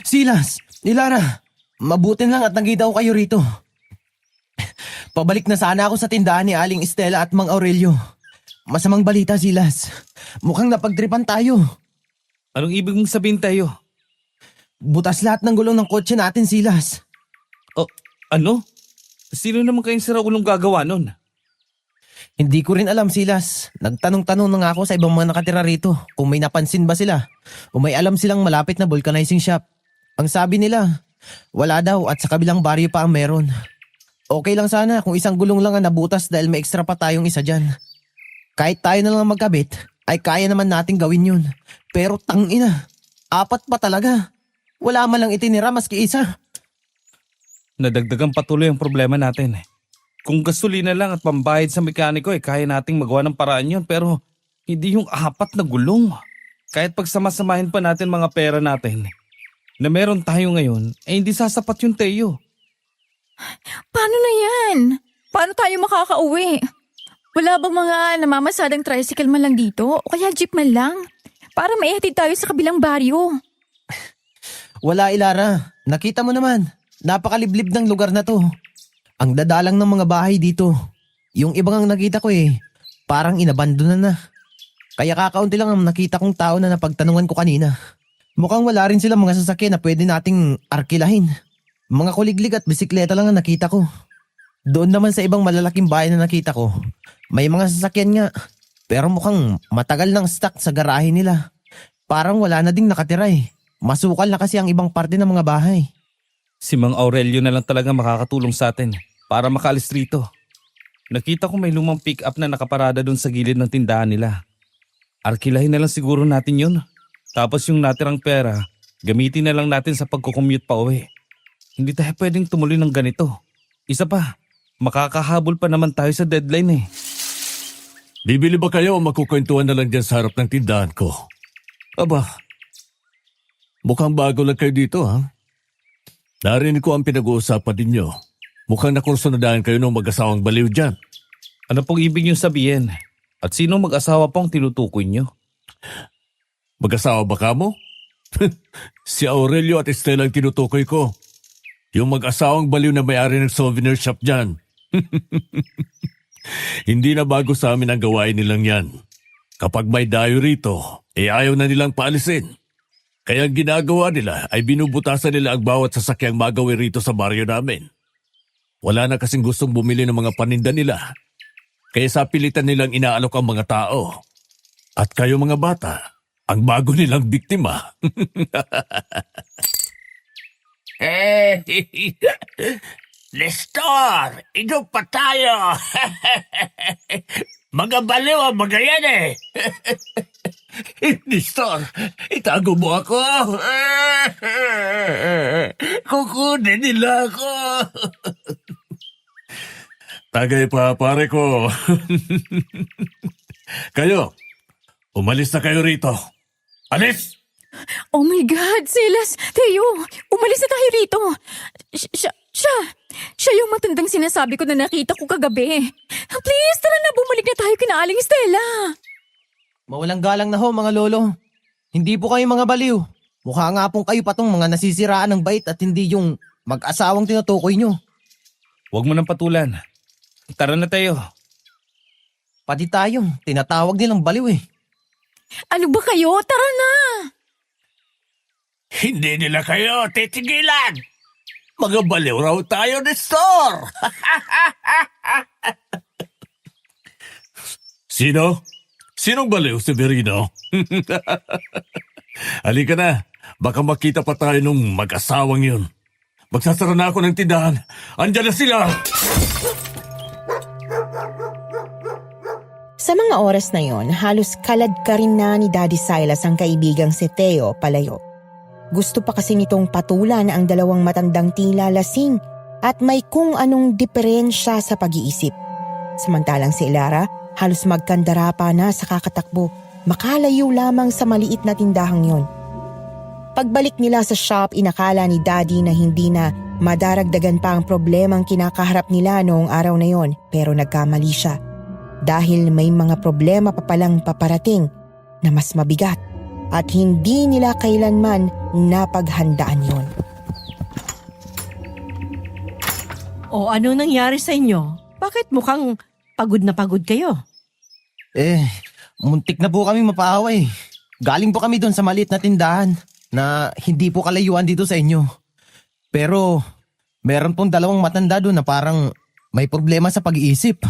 Silas, Ilara, mabuti lang at nakita ko kayo rito. Pabalik na sana ako sa tindahan ni Aling Estela at Mang Aurelio. Masamang balita, Silas. Mukhang napagtripan tayo. Anong ibig mong sabihin tayo? Butas lahat ng gulong ng kotse natin, Silas. Oh, ano? Sino naman kayong siraulong gagawa nun? Hindi ko rin alam, Silas. Nagtanong-tanong na nga ako sa ibang mga nakatira rito kung may napansin ba sila o may alam silang malapit na vulcanizing shop. Ang sabi nila, wala daw at sa kabilang baryo pa ang meron. Okay lang sana kung isang gulong lang ang nabutas dahil may extra pa tayong isa dyan. Kahit tayo na lang magkabit, ay kaya naman nating gawin yun. Pero tangina, 4 pa talaga. Wala man lang itinira maski isa. Nadagdagan patuloy ang problema natin. Kung gasolina lang at pambayad sa mekaniko kaya nating magawa ng paraan yun pero hindi yung 4 na gulong. Kahit pagsamasamahin pa natin mga pera natin na meron tayo ngayon hindi sasapat yung Teo. Paano na yan? Paano tayo makakauwi? Wala bang mga namamasadang tricycle man lang dito o kaya jeep man lang? Para maihatid tayo sa kabilang baryo. Wala, Ilara. Nakita mo naman. Napakaliblib ng lugar na to. Ang dadalang ng mga bahay dito. Yung ibang ang nakita ko parang inabandonan na. Kaya kakaunti lang ang nakita kong tao na napagtanungan ko kanina. Mukhang wala rin silang mga sasakyan na pwede nating arkilahin. Mga kuliglig at bisikleta lang ang nakita ko. Doon naman sa ibang malalaking bahay na nakita ko, may mga sasakyan nga. Pero mukhang matagal nang stuck sa garahe nila. Parang wala na ding nakatira Masukal na kasi ang ibang parte ng mga bahay. Si Mang Aurelio na lang talaga makakatulong sa atin para makaalis rito. Nakita ko may lumang pick-up na nakaparada doon sa gilid ng tindahan nila. Arkilahin na lang siguro natin yun. Tapos yung natirang pera, gamitin na lang natin sa pagkukommute pa uwi. Hindi tayo pwedeng tumuloy ng ganito. Isa pa, makakahabol pa naman tayo sa deadline Bibili ba kayo o magkukwentuhan na lang dyan sa harap ng tindahan ko? Aba, mukhang bago lang kayo dito Narinig ko ang pinag-uusapan ninyo. Mukhang nakursunadahan kayo ng mag-asawang baliw dyan. Ano pong ibig niyong sabihin? At sino mag-asawa pong tinutukoy niyo? Mag-asawa ba ka mo? Si Aurelio at Estela ang tinutukoy ko. Yung mag-asawang baliw na may-ari ng souvenir shop dyan. Hindi na bago sa amin ang gawain nilang yan. Kapag may dayo rito, ayaw na nilang paalisin. Kaya ang ginagawa nila ay binubutasan nila ang bawat sasakyang magawi rito sa baryo namin. Wala na kasing gustong bumili ng mga paninda nila. Kaya sa pilitan nilang inaalok ang mga tao. At kayo mga bata, ang bago nilang biktima. Nestor, ito pa tayo. Mga baliw ang mga yan Nestor, itago mo ako. Kukunin nila ako. Tagay pa, pare ko. Kayo, umalis na kayo rito. Alis! Oh my God, Silas! Teo, umalis na tayo rito. Siya yung matandang sinasabi ko na nakita ko kagabi. Please, tara na, bumalik na tayo kina Aling Stella. Mawalang galang na ho, mga lolo. Hindi po kayo mga baliw. Mukha nga pong kayo patong mga nasisiraan ng bait at hindi yung mag-asawang tinutukoy nyo. Huwag mo nang patulan. Tara na tayo. Pati tayo, tinatawag nilang baliw Ano ba kayo? Tara na! Hindi nila kayo titigilan. Mga baliw raw tayo, Nestor. Sino? Sinong baliw, Severino? Halika na. Baka makita pa tayo nung mag-asawang yun. Magsasara na ako ng tindahan. Andiyan na sila! Sa mga oras na yon, halos kalad ka rin na ni Daddy Silas ang kaibigang si Theo palayo. Gusto pa kasi nitong patulan ang dalawang matandang tila lasing at may kung anong diferensya sa pag-iisip. Samantalang si Ilara halos magkandara pa na sa kakatakbo, makalayo lamang sa maliit na tindahang yon. Pagbalik nila sa shop, inakala ni Daddy na hindi na Madaragdagan pa ang problemang kinakaharap nila noong araw na yon, pero nagkamali siya. Dahil may mga problema pa palang paparating na mas mabigat at hindi nila kailanman napaghandaan yon. O ano nangyari sa inyo? Bakit mukhang pagod na pagod kayo? Muntik na po kami mapaaway. Galing po kami doon sa maliit na tindahan na hindi po kalayuan dito sa inyo. Pero meron pong dalawang matanda doon na parang may problema sa pag-iisip.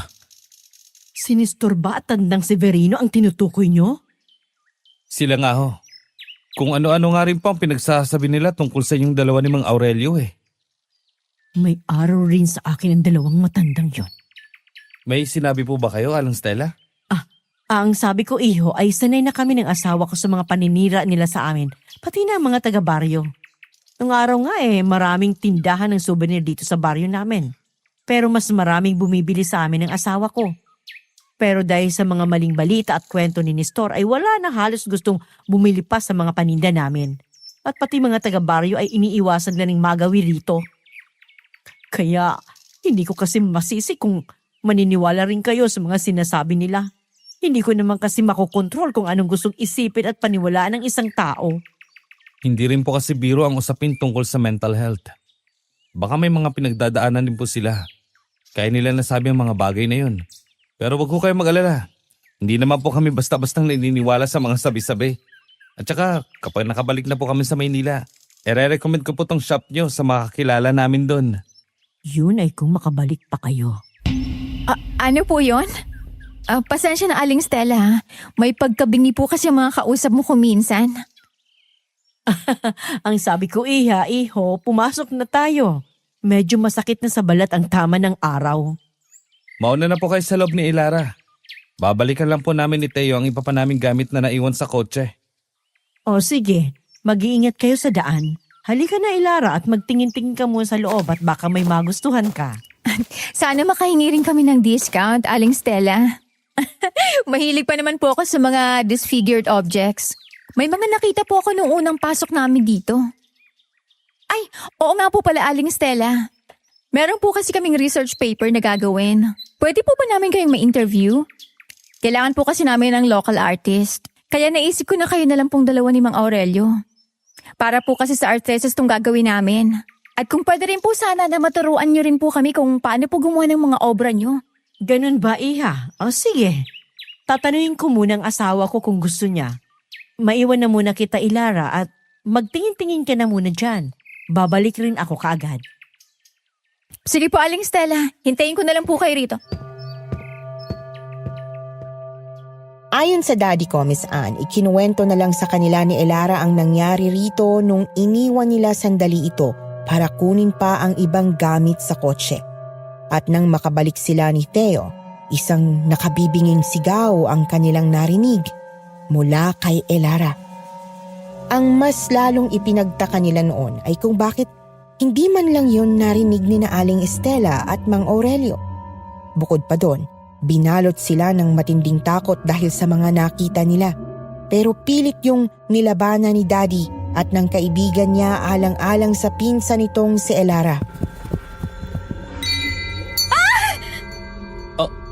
Sinistor ba at tandang Severino ang tinutukoy nyo? Sila nga ho. Kung ano-ano nga rin po ang pinagsasabi nila tungkol sa inyong dalawa ni Mang Aurelio eh. May araw rin sa akin ang dalawang matandang yon. May sinabi po ba kayo, Aling Stella? Ang sabi ko, iho, ay sanay na kami ng asawa ko sa mga paninira nila sa amin, pati na ang mga taga-baryo. Nung araw nga maraming tindahan ng souvenir dito sa baryo namin. Pero mas maraming bumibili sa amin ng asawa ko. Pero dahil sa mga maling balita at kwento ni Nestor ay wala na halos gustong bumili pa sa mga paninda namin. At pati mga taga-baryo ay iniiwasan na ng magawi rito. Kaya hindi ko kasi masisi kung maniniwala rin kayo sa mga sinasabi nila. Hindi ko naman kasi makokontrol kung anong gustong isipin at paniwalaan ng isang tao. Hindi rin po kasi biro ang usapin tungkol sa mental health. Baka may mga pinagdadaanan din po sila. Kaya nila nasabi ang mga bagay na yun. Pero wag ko kayo mag-alala. Hindi naman po kami basta-bastang naniniwala sa mga sabi-sabi. At saka kapag nakabalik na po kami sa Maynila, re-recommend ko po tong shop nyo sa mga kakilala namin doon. Yun ay kung makabalik pa kayo. Ano po yon? Pasensya na, Aling Stella, ha? May pagkabingi po kasi ang mga kausap mo kuminsan. Ang sabi ko, iho, pumasok na tayo. Medyo masakit na sa balat ang tama ng araw. Mauna na po kayo sa loob ni Ilara. Babalikan lang po namin ni Teo ang iba pa naming gamit na naiwan sa kotse. O sige, mag-iingat kayo sa daan. Halika na, Ilara, at magtingin-tingin ka muna sa loob at baka may magustuhan ka. Sana makahingi rin kami ng discount, Aling Stella. Mahilig pa naman po ako sa mga disfigured objects. May mga nakita po ako nung unang pasok namin dito. Ay, oo nga po pala, Aling Stella. Meron po kasi kaming research paper na gagawin. Pwede po ba namin kayong ma-interview? Kailangan po kasi namin ng local artist. Kaya naisip ko na kayo na lang pong dalawa ni Mang Aurelio. Para po kasi sa art thesis tong gagawin namin. At kung pwede rin po sana na maturuan nyo rin po kami kung paano po gumawa ng mga obra nyo. Ganun ba, iha? O sige. Tatanungin ko muna ang asawa ko kung gusto niya. Maiwan na muna kita, Ilara, at magtingin-tingin ka na muna dyan. Babalik rin ako kaagad. Sige po, Aling Stella. Hintayin ko na lang po kayo rito. Ayon sa daddy ko, Miss Anne, ikinuwento na lang sa kanila ni Elara ang nangyari rito nung iniwan nila sandali ito para kunin pa ang ibang gamit sa kotse. At nang makabalik sila ni Theo, isang nakabibinging sigaw ang kanilang narinig mula kay Elara. Ang mas lalong ipinagtaka nila noon ay kung bakit hindi man lang yun narinig ni na Aling Estela at Mang Aurelio. Bukod pa doon, binalot sila ng matinding takot dahil sa mga nakita nila. Pero pilit yung nilabanan ni Daddy at ng kaibigan niya alang-alang sa pinsan nitong si Elara.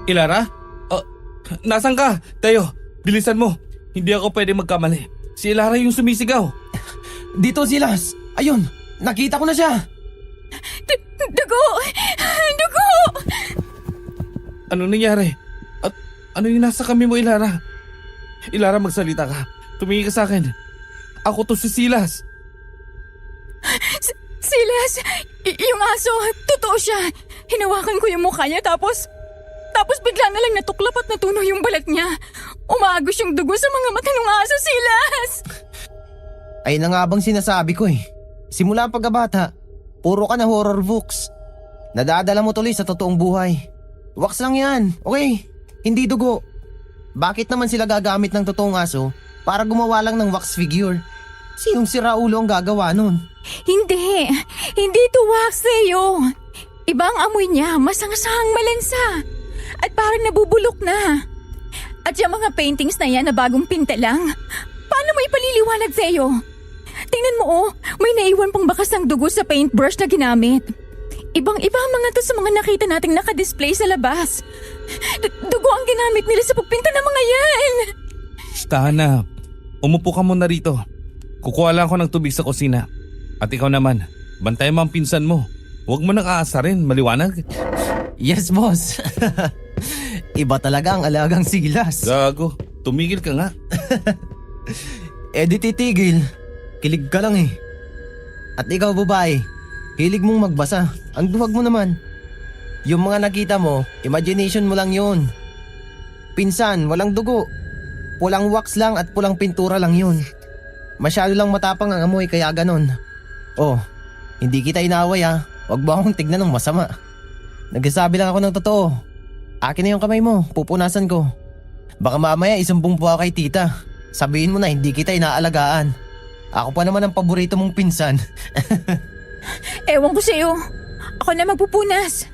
Ilara? Nasaan ka? Teo, bilisan mo. Hindi ako pwede magkamali. Si Ilara yung sumisigaw. Dito, Silas! Ayun! Nakita ko na siya! Dugo! Dugo! Ano nangyari? At ano yung nasa kami mo, Ilara? Ilara, magsalita ka. Tumingin ka sa akin. Ako to si Silas. Silas! Yung aso, totoo siya. Hinawakan ko yung mukha niya tapos bigla na lang natuklap at natunaw yung balat niya. Umagos yung dugo sa mga mata ng aso, Silas! Ay na nga bang sinasabi ko eh. Simula ang pagkabata, puro ka na horror books. Nadadala mo tuloy sa totoong buhay. Wax lang yan, okay? Hindi dugo. Bakit naman sila gagamit ng totoong aso para gumawa lang ng wax figure? Sinong si Raulo ang gagawa nun? Hindi ito wax, Theo. Ibang amoy niya, masangsahang malansa. At parang nabubulok na. At yung mga paintings na yan na bagong pinta lang, paano mo ipaliliwanag, Theo? Tingnan mo oh, may naiwan pang bakas ng dugo sa paintbrush na ginamit. Ibang-iba ang mga to sa mga nakita nating nakadisplay sa labas. Dugo ang ginamit nila sa pagpinta ng mga yan. Tahana, umupo ka muna rito. Kukuha lang ako ng tubig sa kusina. At ikaw naman, bantayan mo ang pinsan mo. Huwag mo nang aasarin, maliwanag. Yes, boss. Iba talaga ang alagang Silas. Gago, tumigil ka nga. Di titigil. Kilig ka lang eh. At ikaw babae, hilig mong magbasa. Ang duwag mo naman. Yung mga nakita mo, imagination mo lang yun. Pinsan, walang dugo. Pulang wax lang at pulang pintura lang yun. Masyado lang matapang ang amoy kaya ganon. Oh, hindi kita inaway ha. Huwag mo akong tignan ng masama. Nagsasabi lang ako ng totoo. Akin na yung kamay mo, pupunasan ko. Baka mamaya isumbong po ako kay tita. Sabihin mo na hindi kita inaalagaan. Ako pa naman ang paborito mong pinsan. Ewan ko sa'yo. Ako na magpupunas.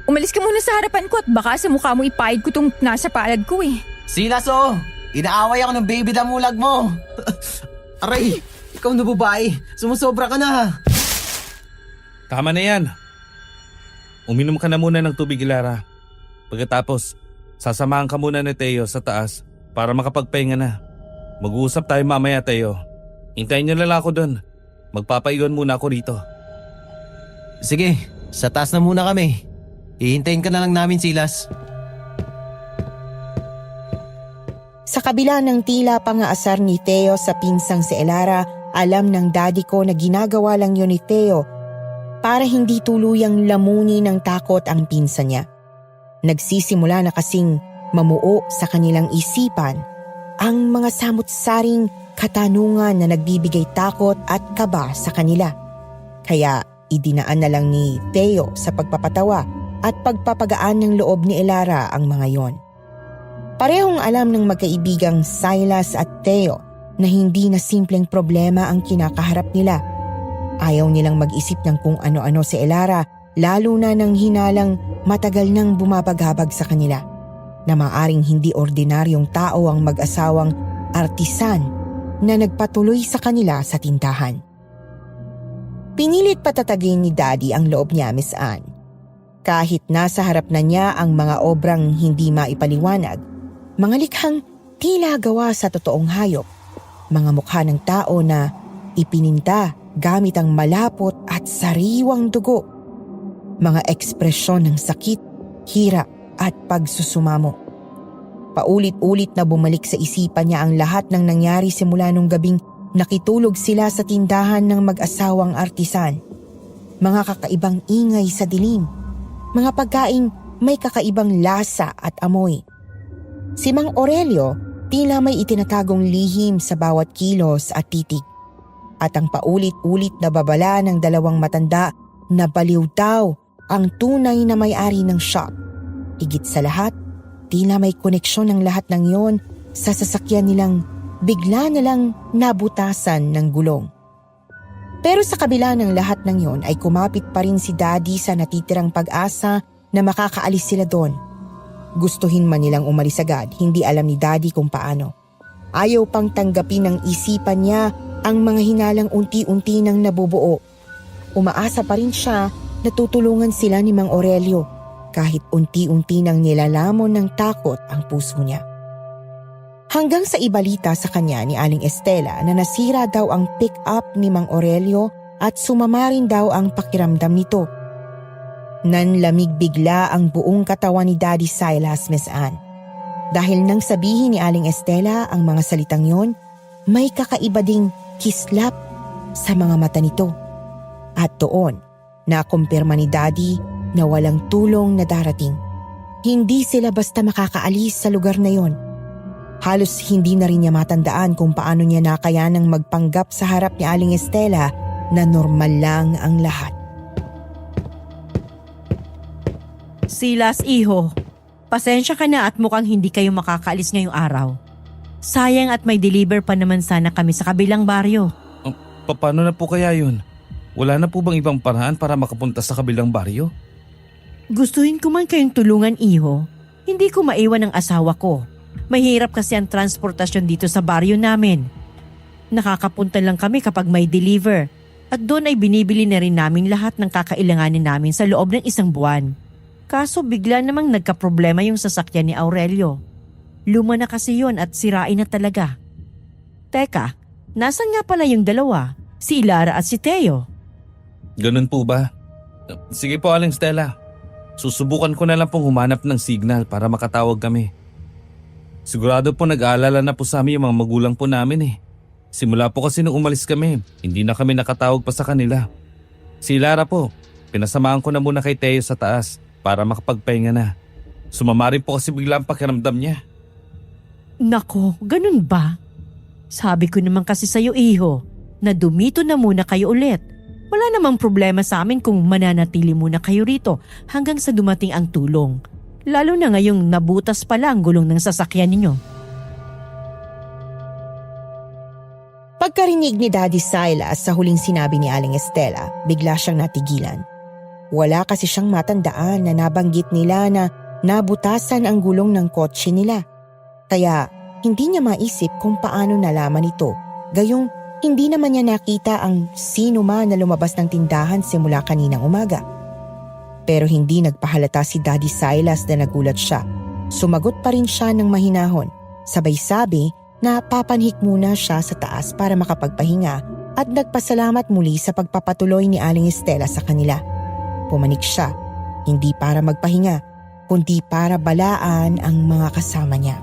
Umalis ka muna sa harapan ko at baka sa mukha mo ipahid ko tong nasa palad ko eh. Silas oh! Inaaway ako ng baby damulag mo! Aray! Ikaw na babae! Sumusobra ka na! Tama na yan. Uminom ka na muna ng tubig, Ilara. Pagkatapos, sasamahan ka muna ni Teo sa taas para makapagpahinga na. Mag-uusap tayo mamaya, Teo. Hintayin niyo lang ako doon. Magpapaiwan muna ako rito. Sige, sa taas na muna kami. Hihintayin ka na lang namin, Silas. Sa kabila ng tila pangaasar ni Teo sa pinsang si Elara, alam ng daddy ko na ginagawa lang yun ni Teo para hindi tuluyang lamunin ng takot ang pinsan niya. Nagsisimula na kasing mamuo sa kanilang isipan ang mga samut-saring katanungan na nagbibigay takot at kaba sa kanila. Kaya idinaan na lang ni Teo sa pagpapatawa at pagpapagaan ng loob ni Elara ang mga yon. Parehong alam ng magkaibigang Silas at Teo na hindi na simpleng problema ang kinakaharap nila. Ayaw nilang mag-isip ng kung ano-ano si Elara, lalo na nang hinalang matagal nang bumabagabag sa kanila na maaring hindi ordinaryong tao ang mag-asawang artisan na nagpatuloy sa kanila sa tindahan. Pinilit patatagin ni Daddy ang loob niya, Miss Anne. Kahit nasa harap na niya ang mga obrang hindi maipaliwanag, mga likhang tila gawa sa totoong hayop, mga mukha ng tao na ipininta gamit ang malapot at sariwang dugo, mga ekspresyon ng sakit, hirap at pagsusumamo. Paulit-ulit na bumalik sa isipan niya ang lahat ng nangyari simula nung gabing nakitulog sila sa tindahan ng mag-asawang artisan. Mga kakaibang ingay sa dilim, mga pagkaing may kakaibang lasa at amoy. Si Mang Aurelio tila may itinatagong lihim sa bawat kilos at titig. At ang paulit-ulit na babala ng dalawang matanda na baliw daw ang tunay na may-ari ng shop. Higit sa lahat, tila may koneksyon ng lahat ng yon sa sasakyan nilang bigla na lang nabutasan ng gulong. Pero sa kabila ng lahat ng yon ay kumapit pa rin si Daddy sa natitirang pag-asa na makakaalis sila doon. Gustuhin man nilang umalis agad, hindi alam ni Daddy kung paano. Ayaw pang tanggapin ng isipan niya ang mga hinalang unti-unti nang nabubuo. Umaasa pa rin siya na tutulungan sila ni Mang Aurelio kahit unti-unti nang nilalamon ng takot ang puso niya. Hanggang sa ibalita sa kanya ni Aling Estela na nasira daw ang pick-up ni Mang Aurelio at sumama rin daw ang pakiramdam nito. Nanlamig bigla ang buong katawan ni Daddy Silas, Miss Anne. Dahil nang sabihin ni Aling Estela ang mga salitang yon, may kakaiba ding kislap sa mga mata nito. At doon, nakumpirma ni Daddy na walang tulong na darating. Hindi sila basta makakaalis sa lugar na yon. Halos hindi na rin niya matandaan kung paano niya nakayanang magpanggap sa harap ni Aling Estela na normal lang ang lahat. Silas, iho. Pasensya ka na at mukhang hindi kayo makakaalis ngayong araw. Sayang at may deliver pa naman sana kami sa kabilang baryo. Paano na po kaya yun? Wala na po bang ibang paraan para makapunta sa kabilang baryo? Gustuhin ko man kayong tulungan, iho. Hindi ko maiwan ang asawa ko. Mahirap kasi ang transportasyon dito sa baryo namin. Nakakapunta lang kami kapag may deliver. At doon ay binibili na rin namin lahat ng kakailanganin namin sa loob ng 1 buwan. Kaso bigla namang nagkaproblema yung sasakyan ni Aurelio. Luma na kasi yun at sirain na talaga. Teka, nasan nga pala yung dalawa? Si Ilara at si Teo. Ganun po ba? Sige po, Aling Stella. Susubukan ko na lang pong humanap ng signal para makatawag kami. Sigurado po nag-aalala na po sa amin yung mga magulang po namin eh. Simula po kasi nung umalis kami, hindi na kami nakatawag pa sa kanila. Si Lara po, pinasamahan ko na muna kay Teo sa taas para makapagpahinga na. Sumama rin po kasi bigla ang pakiramdam niya. Nako, ganun ba? Sabi ko naman kasi sa'yo, iho, na dumito na muna kayo ulit. Wala namang problema sa amin kung mananatili muna kayo rito hanggang sa dumating ang tulong. Lalo na ngayong nabutas pala ang gulong ng sasakyan ninyo. Pagkarinig ni Daddy Silas sa huling sinabi ni Aling Estela, bigla siyang natigilan. Wala kasi siyang matandaan na nabanggit nila na nabutasan ang gulong ng kotse nila. Kaya hindi niya maisip kung paano nalaman ito. Gayong hindi naman niya nakita ang sino man na lumabas ng tindahan simula kaninang umaga. Pero hindi nagpahalata si Daddy Silas na nagulat siya. Sumagot pa rin siya ng mahinahon. Sabay sabi na papanhik muna siya sa taas para makapagpahinga at nagpasalamat muli sa pagpapatuloy ni Aling Estela sa kanila. Pumanik siya, hindi para magpahinga, kundi para balaan ang mga kasama niya.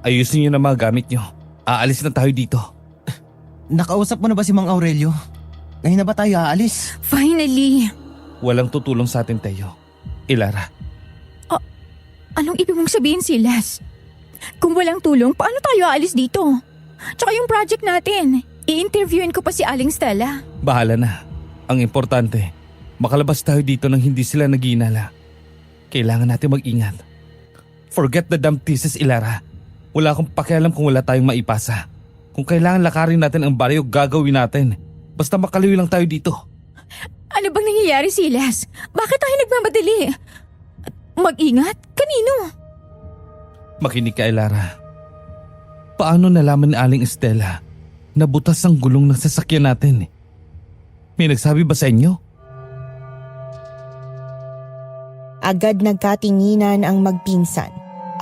Ayusin niyo na mga gamit niyo. Aalis na tayo dito. Nakausap mo na ba si Mang Aurelio? Ngayon na ba tayo aalis? Finally! Walang tutulong sa atin, Teo. Ilara, Anong ibig mong sabihin, Silas? Kung walang tulong, paano tayo aalis dito? Tsaka yung project natin, i-interviewin ko pa si Aling Stella. bahala na. Ang importante, makalabas tayo dito nang hindi sila nag-iinala. Kailangan natin mag-ingat. Forget the damn thesis, Ilara. Wala akong pakialam kung wala tayong maipasa. Kung kailangan lakarin natin ang baryo, gagawin natin. Basta makaliwi lang tayo dito. Ano bang nangyayari, Silas? Bakit tayo nagmamadali? Mag-ingat? Kanino? Makinig ka, Ilara. Paano nalaman ni Aling Estela na butas ang gulong ng sasakyan natin? May nagsabi ba sa inyo? Agad nagkatinginan ang magpinsan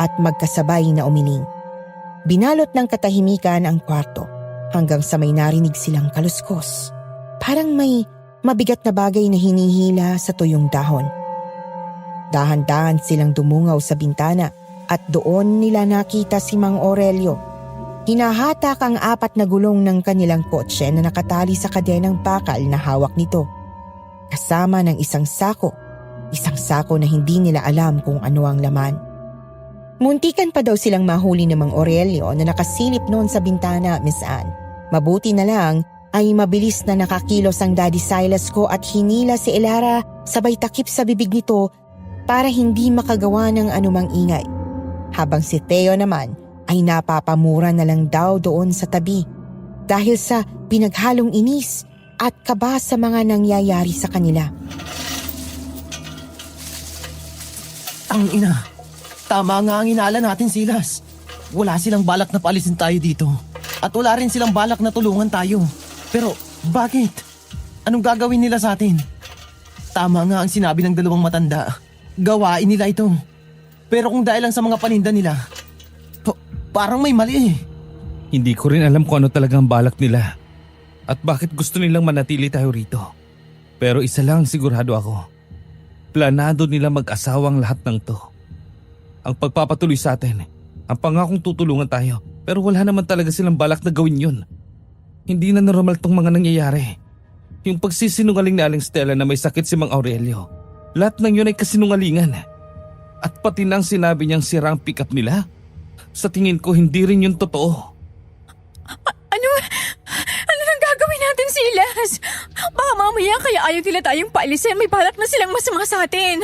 at magkasabay na umiling. Binalot ng katahimikan ang kwarto hanggang sa may narinig silang kaluskos. Parang may mabigat na bagay na hinihila sa tuyong dahon. Dahan-dahan silang dumungaw sa bintana at doon nila nakita si Mang Aurelio. Hinahatak ang 4 na gulong ng kanilang kotse na nakatali sa kadenang bakal na hawak nito. Kasama ng isang sako na hindi nila alam kung ano ang laman. Muntikan pa daw silang mahuli ng Mang Aurelio na nakasilip noon sa bintana, Miss Anne. Mabuti na lang ay mabilis na nakakilos ang Daddy Silas ko at hinila si Ilara sabay takip sa bibig nito para hindi makagawa ng anumang ingay. Habang si Teo naman ay napapamura na lang daw doon sa tabi dahil sa pinaghalong inis at kaba sa mga nangyayari sa kanila. Ang ina, tama nga ang inala natin, Silas. Wala silang balak na paalisin tayo dito. At wala rin silang balak na tulungan tayo. Pero bakit? Anong gagawin nila sa atin? Tama nga ang sinabi ng 2 matanda. Gawain nila ito. Pero kung dahil lang sa mga paninda nila, parang may mali eh. Hindi ko rin alam kung ano talagang balak nila. At bakit gusto nilang manatili tayo rito. Pero isa lang sigurado ako. Planado nila mag-asawang lahat ng to. Ang pagpapatuloy sa atin, ang pangakong tutulungan tayo. Pero wala naman talaga silang balak na gawin yun. Hindi na normal tong mga nangyayari. Yung pagsisinungaling ni Aling Stella na may sakit si Mang Aurelio. Lahat ng yun ay kasinungalingan. At pati nang sinabi niyang sira ang pick-up nila. Sa tingin ko hindi rin yun totoo. Ano nang gagawin natin, Silas? Baka mamaya kaya ayaw nila tayong paalisin. May balak na silang masama sa atin.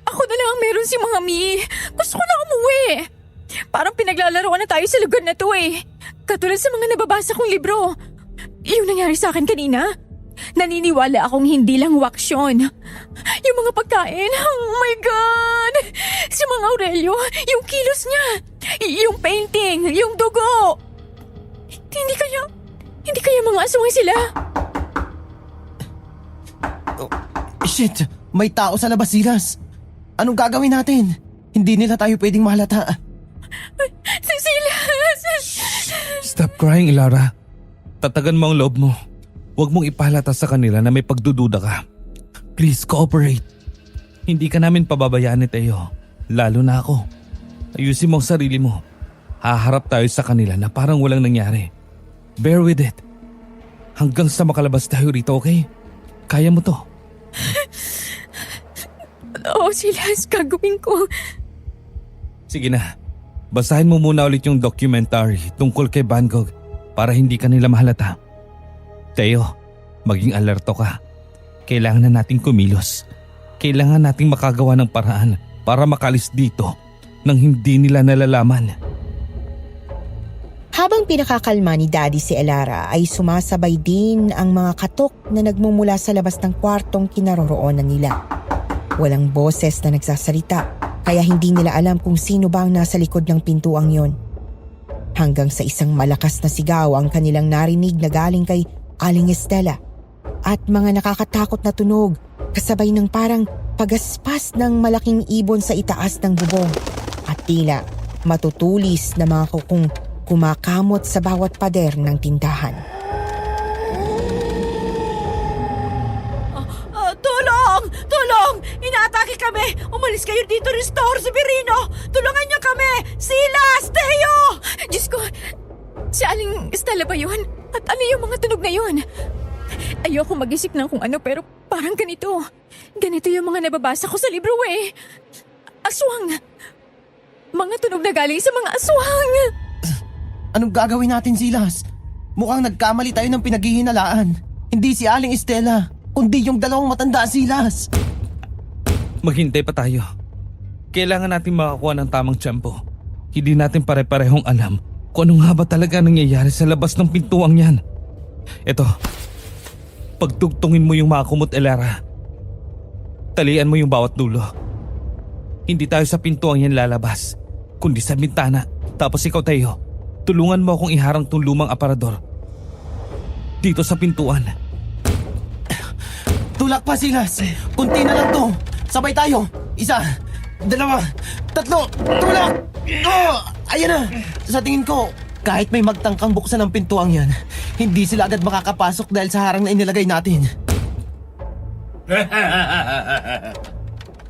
Ako na lang ang meron si Mga Mi. Gusto ko na umuwi. Parang pinaglalaroan na tayo sa lugar na to eh. Katulad sa mga nababasa kong libro. Yung nangyari sa akin kanina. Naniniwala akong hindi lang waksyon. Yung mga pagkain, oh my God! Si Mang Aurelio, yung kilos niya. Yung painting, yung dugo. Hindi kaya mga aswang sila? Shit! May tao sa labas, Silas. Anong gagawin natin? Hindi nila tayo pwedeng mahalata. Si Silas! Stop crying, Ilara. Tatagan mo ang loob mo. Huwag mong ipahalata sa kanila na may pagdududa ka. Please, cooperate. Hindi ka namin pababayaan ni Teo. Lalo na ako. Ayusin mo ang sarili mo. Haharap tayo sa kanila na parang walang nangyari. Bear with it. Hanggang sa makalabas tayo rito, okay? Kaya mo to. Oo, Silas, gagawin ko. Sige na. Basahin mo muna ulit yung documentary tungkol kay Van Gogh para hindi ka nila mahalata. Teo, maging alerto ka. Kailangan na nating kumilos. Kailangan nating makagawa ng paraan para makalis dito nang hindi nila nalalaman. Habang pinakakalma ni Daddy si Elara ay sumasabay din ang mga katok na nagmumula sa labas ng kwartong kinaroroonan nila. Walang boses na nagsasalita kaya hindi nila alam kung sino ba ang nasa likod ng pintuang yon. Hanggang sa isang malakas na sigaw ang kanilang narinig na galing kay Aling Estela at mga nakakatakot na tunog kasabay ng parang pagaspas ng malaking ibon sa itaas ng bubong at tila matutulis na mga kukong kumakamot sa bawat pader ng tindahan. Tulong! Tulong! Inaatake kami! Umalis kayo dito, Restore Severino! Tulungan niyo kami! Silas! Teo! Diyos ko, si Aling Estela ba yun? At ano yung mga tunog na yun? Ayoko mag-isip ng kung ano pero parang ganito. Ganito yung mga nababasa ko sa libro eh. Aswang! Mga tunog na galing sa mga aswang! Anong gagawin natin, Silas? Mukhang nagkamali tayo ng pinaghihinalaan. Hindi si Aling Estela, kundi yung dalawang matanda, Silas. Maghintay pa tayo. Kailangan natin makakuha ng tamang tiyempo. Hindi natin pare-parehong alam kung ano nga ba talaga nangyayari sa labas ng pintuang yan. Eto, pagtugtungin mo yung mga kumot, Elara. Talian mo yung bawat dulo. Hindi tayo sa pintuang yan lalabas, kundi sa bintana. Tapos ikaw, Teo, tulungan mo akong iharang tong lumang aparador dito sa pintuan. Tulak pa, Silas. Kunti na lang to. Sabay tayo. 1, 2, 3. Tulak! Oh, ayan na. Sa tingin ko, kahit may magtangkang buksan ang pintuang yan, hindi sila agad makakapasok dahil sa harang na inilagay natin.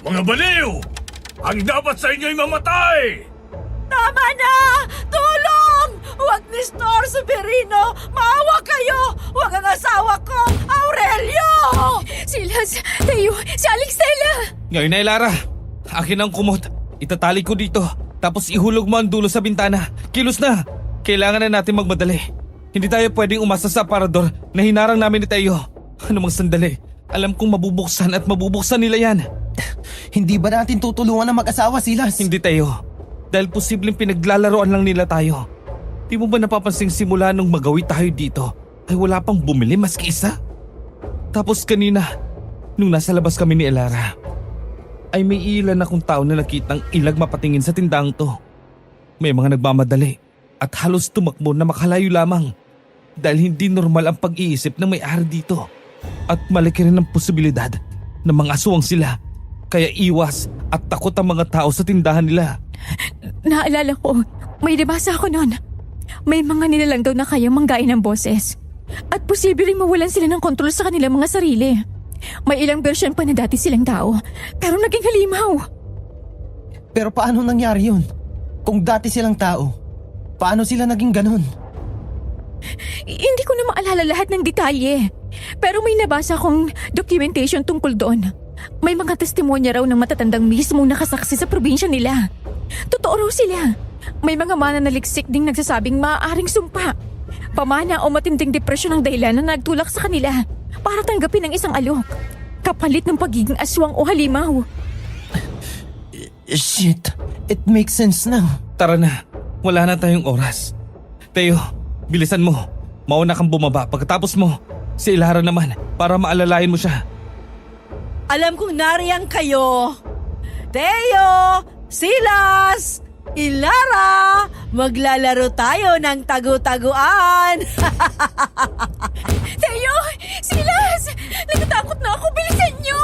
Mga baliw! Ang dapat sa inyo'y mamatay! Tama na! Tulong! Huwag ni Restore Severino! Maawa kayo! Huwag ang asawa ko! Aurelio! Silas, Teo, si Aling Estela! Ngayon na, Elara. Akin ang kumot. Itatali ko dito. Tapos ihulog mo ang dulo sa bintana. Kilos na! Kailangan na natin magmadali. Hindi tayo pwedeng umasa sa aparador na hinarang namin ni Teo. Ano mang sandali. Alam kong mabubuksan at mabubuksan nila yan. Hindi ba natin tutulungan ang mag-asawa, Silas? Hindi, Teo. Dahil posibleng pinaglalaroan lang nila tayo. Di mo ba napapansing simula nung magawi tayo dito ay wala pang bumili maski isa? Tapos kanina, nung nasa labas kami ni Elara, ay may ilan akong tao na nakitang ilag mapatingin sa tindang to. May mga nagmamadali at halos tumakbo na makalayo lamang dahil hindi normal ang pag-iisip ng may-ari dito. At malaki rin ang posibilidad na mga aswang sila. Kaya iwas at takot ang mga tao sa tindahan nila. Naalala ko, may nabasa ako noon. May mga nilalang daw na kayang manggain ng boses. At posibleng mawalan sila ng kontrol sa kanilang mga sarili. May ilang bersyon pa na dati silang tao, pero naging halimaw. Pero paano nangyari yun? Kung dati silang tao, paano sila naging ganon? Hindi ko na maalala lahat ng detalye. Pero may nabasa akong documentation tungkol doon. May mga testimonya raw ng matatandang mismong nakasaksi sa probinsya nila. Totoo raw sila. May mga mananaliksik ding nagsasabing maaaring sumpa, pamana o matinding depresyon ang dahilan na nagtulak sa kanila para tanggapin ang isang alok, kapalit ng pagiging aswang o halimaw. Shit, it makes sense now. Tara na, wala na tayong oras. Teo, bilisan mo. Mauna kang bumaba pagkatapos mo. Si Elara naman para maalalayan mo siya. Alam kong nariyan kayo. Teo! Silas! Ilara! Maglalaro tayo ng tagu-taguan! Teo! Silas! Natatakot na ako! Bilisan nyo!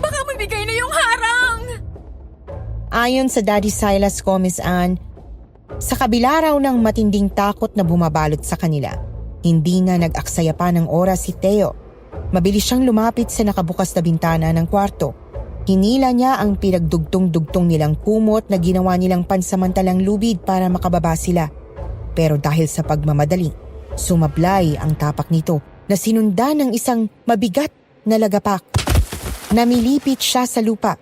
Baka mabigay na yung harang! Ayon sa Daddy Silas ko, Miss Anne, sa kabila raw ng matinding takot na bumabalot sa kanila, hindi na nag-aksaya pa ng oras si Teo. Mabilis siyang lumapit sa nakabukas na bintana ng kwarto. Hinila niya ang pinagdugtong-dugtong nilang kumot na ginawa nilang pansamantalang lubid para makababa sila. Pero dahil sa pagmamadali, sumablay ang tapak nito na sinundan ng isang mabigat na lagapak. Namilipit siya sa lupa.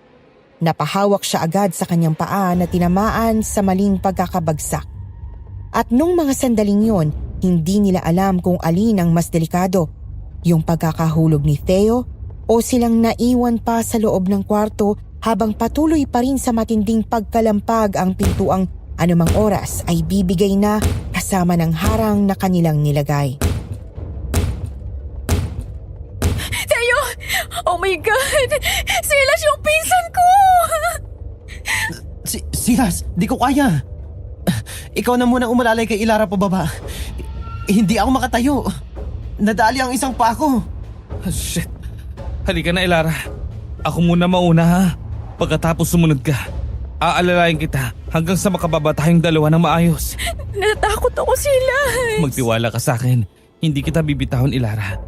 Napahawak siya agad sa kanyang paa na tinamaan sa maling pagkakabagsak. At nung mga sandaling yon, hindi nila alam kung alin ang mas delikado, yung pagkakahulog ni Theo o silang naiwan pa sa loob ng kwarto habang patuloy pa rin sa matinding pagkalampag ang pintuang anumang oras ay bibigay na kasama ng harang na kanilang nilagay. Teo! Oh my God! Silas yung pinsan ko! Silas, di ko kaya. Ikaw na muna umalalay kay Ilara pababa. Hindi ako makatayo. Nadali ang isang pa ko. Shit. Halika na, Ilara. Ako muna mauna, ha? Pagkatapos sumunod ka, aalalayan kita hanggang sa makababa tayong dalawa ng maayos. Natakot ako, Silas! Magtiwala ka sa akin. Hindi kita bibitahon, Ilara.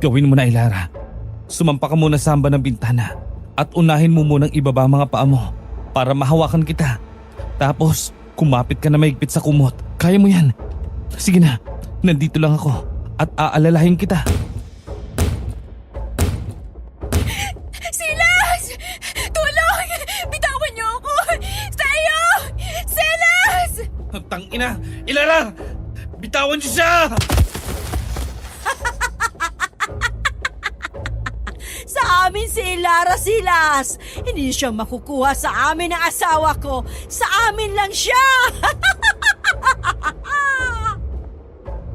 Gawin mo na, Ilara. Sumampa ka muna sa hamba ng bintana at unahin mo munang ibaba mga paa mo para mahawakan kita. Tapos, kumapit ka na mahigpit sa kumot. Kaya mo yan. Sige na, nandito lang ako at aalalahin kita. Silas! Tulong! Bitawan niyo ako! Teo! Silas! Tangina! Ilara! Bitawan niyo siya! Sa amin si Ilara, Silas! Hindi siya makukuha sa amin ng asawa ko! Sa amin lang siya!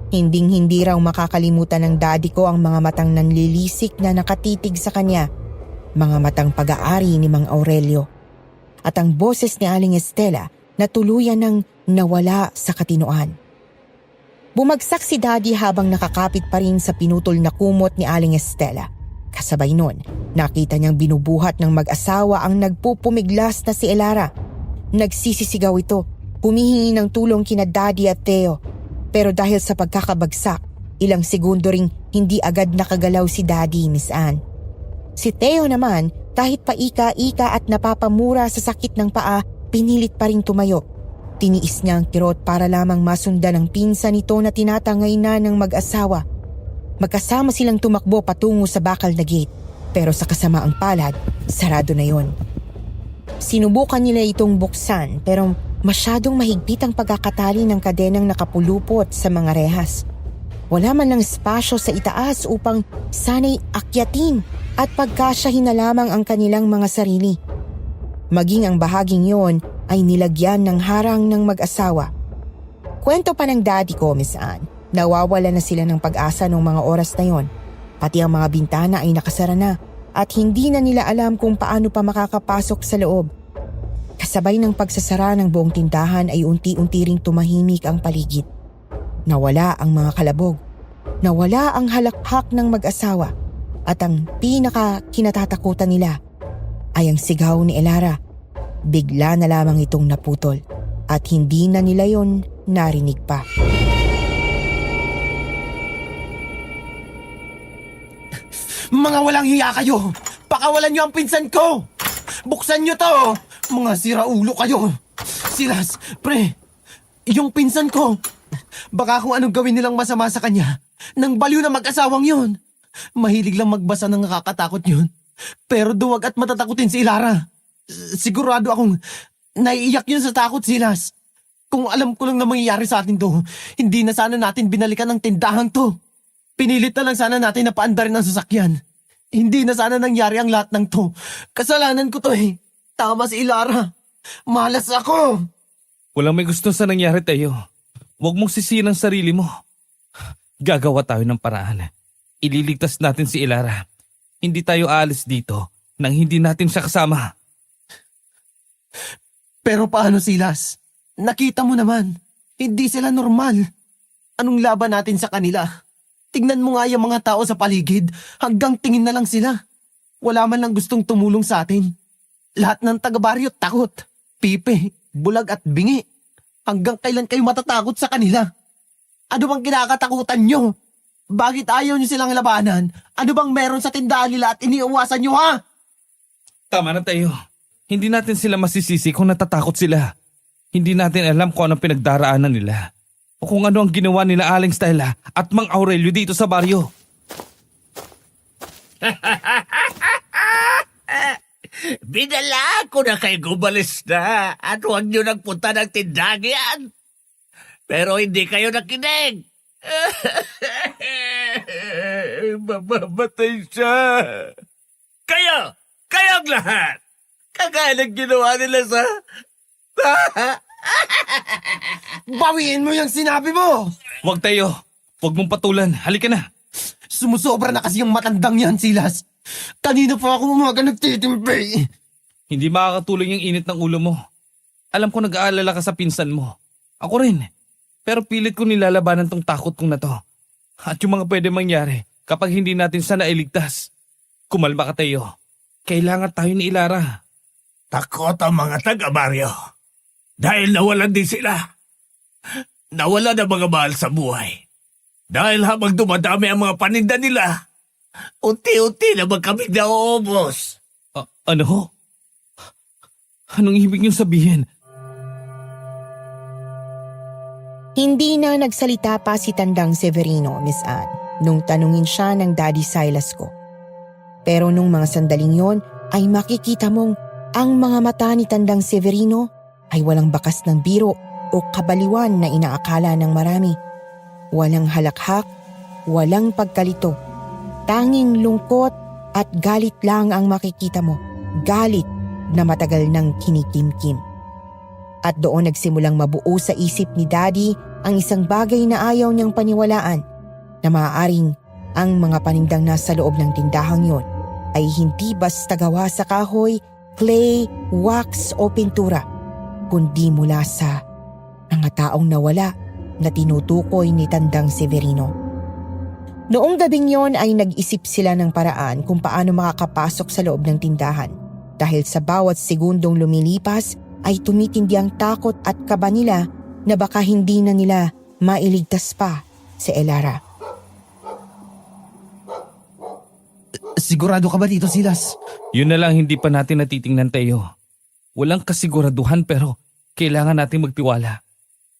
Hinding-hindi raw makakalimutan ng daddy ko ang mga matang nanlilisik na nakatitig sa kanya, mga matang pag-aari ni Mang Aurelio. At ang boses ni Aling Estela na tuluyan ng nawala sa katinoan. Bumagsak si daddy habang nakakapit pa rin sa pinutol na kumot ni Aling Estela. Kasabay nun, nakita niyang binubuhat ng mag-asawa ang nagpupumiglas na si Ilara. Nagsisisigaw ito, humihingi ng tulong kina Daddy at Theo. Pero dahil sa pagkakabagsak, ilang segundo ring hindi agad nakagalaw si Daddy, Miss Anne. Si Theo naman, kahit paika-ika at napapamura sa sakit ng paa, pinilit pa rin tumayo. Tiniis niya ang kirot para lamang masundan ang pinsan nito na tinatangay na ng mag-asawa. Magkasama silang tumakbo patungo sa bakal na gate, pero sa kasamaang palad, sarado na yon. Sinubukan nila itong buksan pero masyadong mahigpit ang pagkakatali ng kadenang nakapulupot sa mga rehas. Wala man lang espasyo sa itaas upang sana'y akyatin at pagkasyahin na lamang ang kanilang mga sarili. Maging ang bahaging yon ay nilagyan ng harang ng mag-asawa. Kwento pa ng daddy ko, Miss Anne, nawawala na sila ng pag-asa noong mga oras na yon. Pati ang mga bintana ay nakasara na at hindi na nila alam kung paano pa makakapasok sa loob. Kasabay ng pagsasara ng buong tindahan ay unti-unti ring tumahimik ang paligid. Nawala ang mga kalabog, nawala ang halakhak ng mag-asawa at ang pinaka-kinatatakutan nila ay ang sigaw ni Ilara. Bigla na lamang itong naputol at hindi na nila yon narinig pa. Mga walang hiya kayo! Pakawalan niyo ang pinsan ko! Buksan niyo to! Mga siraulo kayo! Silas, pre, yung pinsan ko, baka kung anong gawin nilang masama sa kanya, nang baliw na mag-asawang yun. Mahilig lang magbasa ng nakakatakot yun. Pero duwag at matatakutin si Ilara. Sigurado akong naiiyak yun sa takot, Silas. Kung alam ko lang na mangyayari sa atin to, hindi na sana natin binalikan ang tindahan to. Pinilit na lang sana natin na paandarin ang sasakyan. Hindi na sana nangyari ang lahat ng to. Kasalanan ko to eh. Tama si Ilara. Malas ako. Walang may gusto sa nangyari tayo. Huwag mong sisihin ang sarili mo. Gagawa tayo ng paraan. Ililigtas natin si Ilara. Hindi tayo aalis dito nang hindi natin siya kasama. Pero paano, Silas? Nakita mo naman, hindi sila normal. Anong laban natin sa kanila? Tignan mo nga yung mga tao sa paligid, hanggang tingin na lang sila. Wala man lang gustong tumulong sa atin. Lahat ng taga-baryo takot, pipe, bulag at bingi. Hanggang kailan kayo matatakot sa kanila? Ano bang kinakatakutan nyo? Bakit ayaw nyo silang labanan? Ano bang meron sa tindahan nila at iniiwasan nyo, ha? Tama na tayo. Hindi natin sila masisisi kung natatakot sila. Hindi natin alam kung anong pinagdaraanan nila. O kung ano ang ginawa nila Aling Stella at Mang Aurelio dito sa baryo. Binala ko na kayo gumalis na at huwag niyo nagpunta ng tindahan yan. Pero hindi kayo nakinig. Mamamatay siya. Kayong lahat. Kagaya ng ginawa nila sa... Bawiin mo yung sinabi mo! Huwag tayo. Huwag mong patulan. Halika na. Sumusobra na kasi yung matandang yan, Silas. Kanina pa ako umaga nagtitimpi. Hindi makakatulong yung init ng ulo mo. Alam ko nag-aalala ka sa pinsan mo. Ako rin. Pero pilit ko nilalabanan tong takot kong na to. At yung mga pwede mangyari kapag hindi natin sana iligtas. Kumalma ka tayo. Kailangan tayo ni Ilara. Takot ang mga taga-baryo. Dahil nawalan din sila. Nawalan ang mga mahal sa buhay. Dahil habang dumadami ang mga paninda nila, unti-unti naman kami nauubos. Ano? Anong ibig niyong sabihin? Hindi na nagsalita pa si Tandang Severino, Miss Anne, nung tanungin siya ng Daddy Silas ko. Pero nung mga sandaling yon ay makikita mong ang mga mata ni Tandang Severino ay walang bakas ng biro o kabaliwan na inaakala ng marami. Walang halakhak, walang pagkalito. Tanging lungkot at galit lang ang makikita mo. Galit na matagal nang kinikimkim. At doon nagsimulang mabuo sa isip ni Daddy ang isang bagay na ayaw niyang paniwalaan na maaaring ang mga panindang nasa loob ng tindahang yon ay hindi basta gawa sa kahoy, clay, wax o pintura, kundi mula sa mga taong nawala na tinutukoy ni Tandang Severino. Noong gabing yon ay nag-isip sila ng paraan kung paano makakapasok sa loob ng tindahan dahil sa bawat segundong lumilipas ay tumitindi ang takot at kaba nila na baka hindi na nila mailigtas pa si Elara. Sigurado ka ba dito, Silas? Yun na lang hindi pa natin natitingnan tayo. Walang kasiguraduhan pero kailangan natin magtiwala.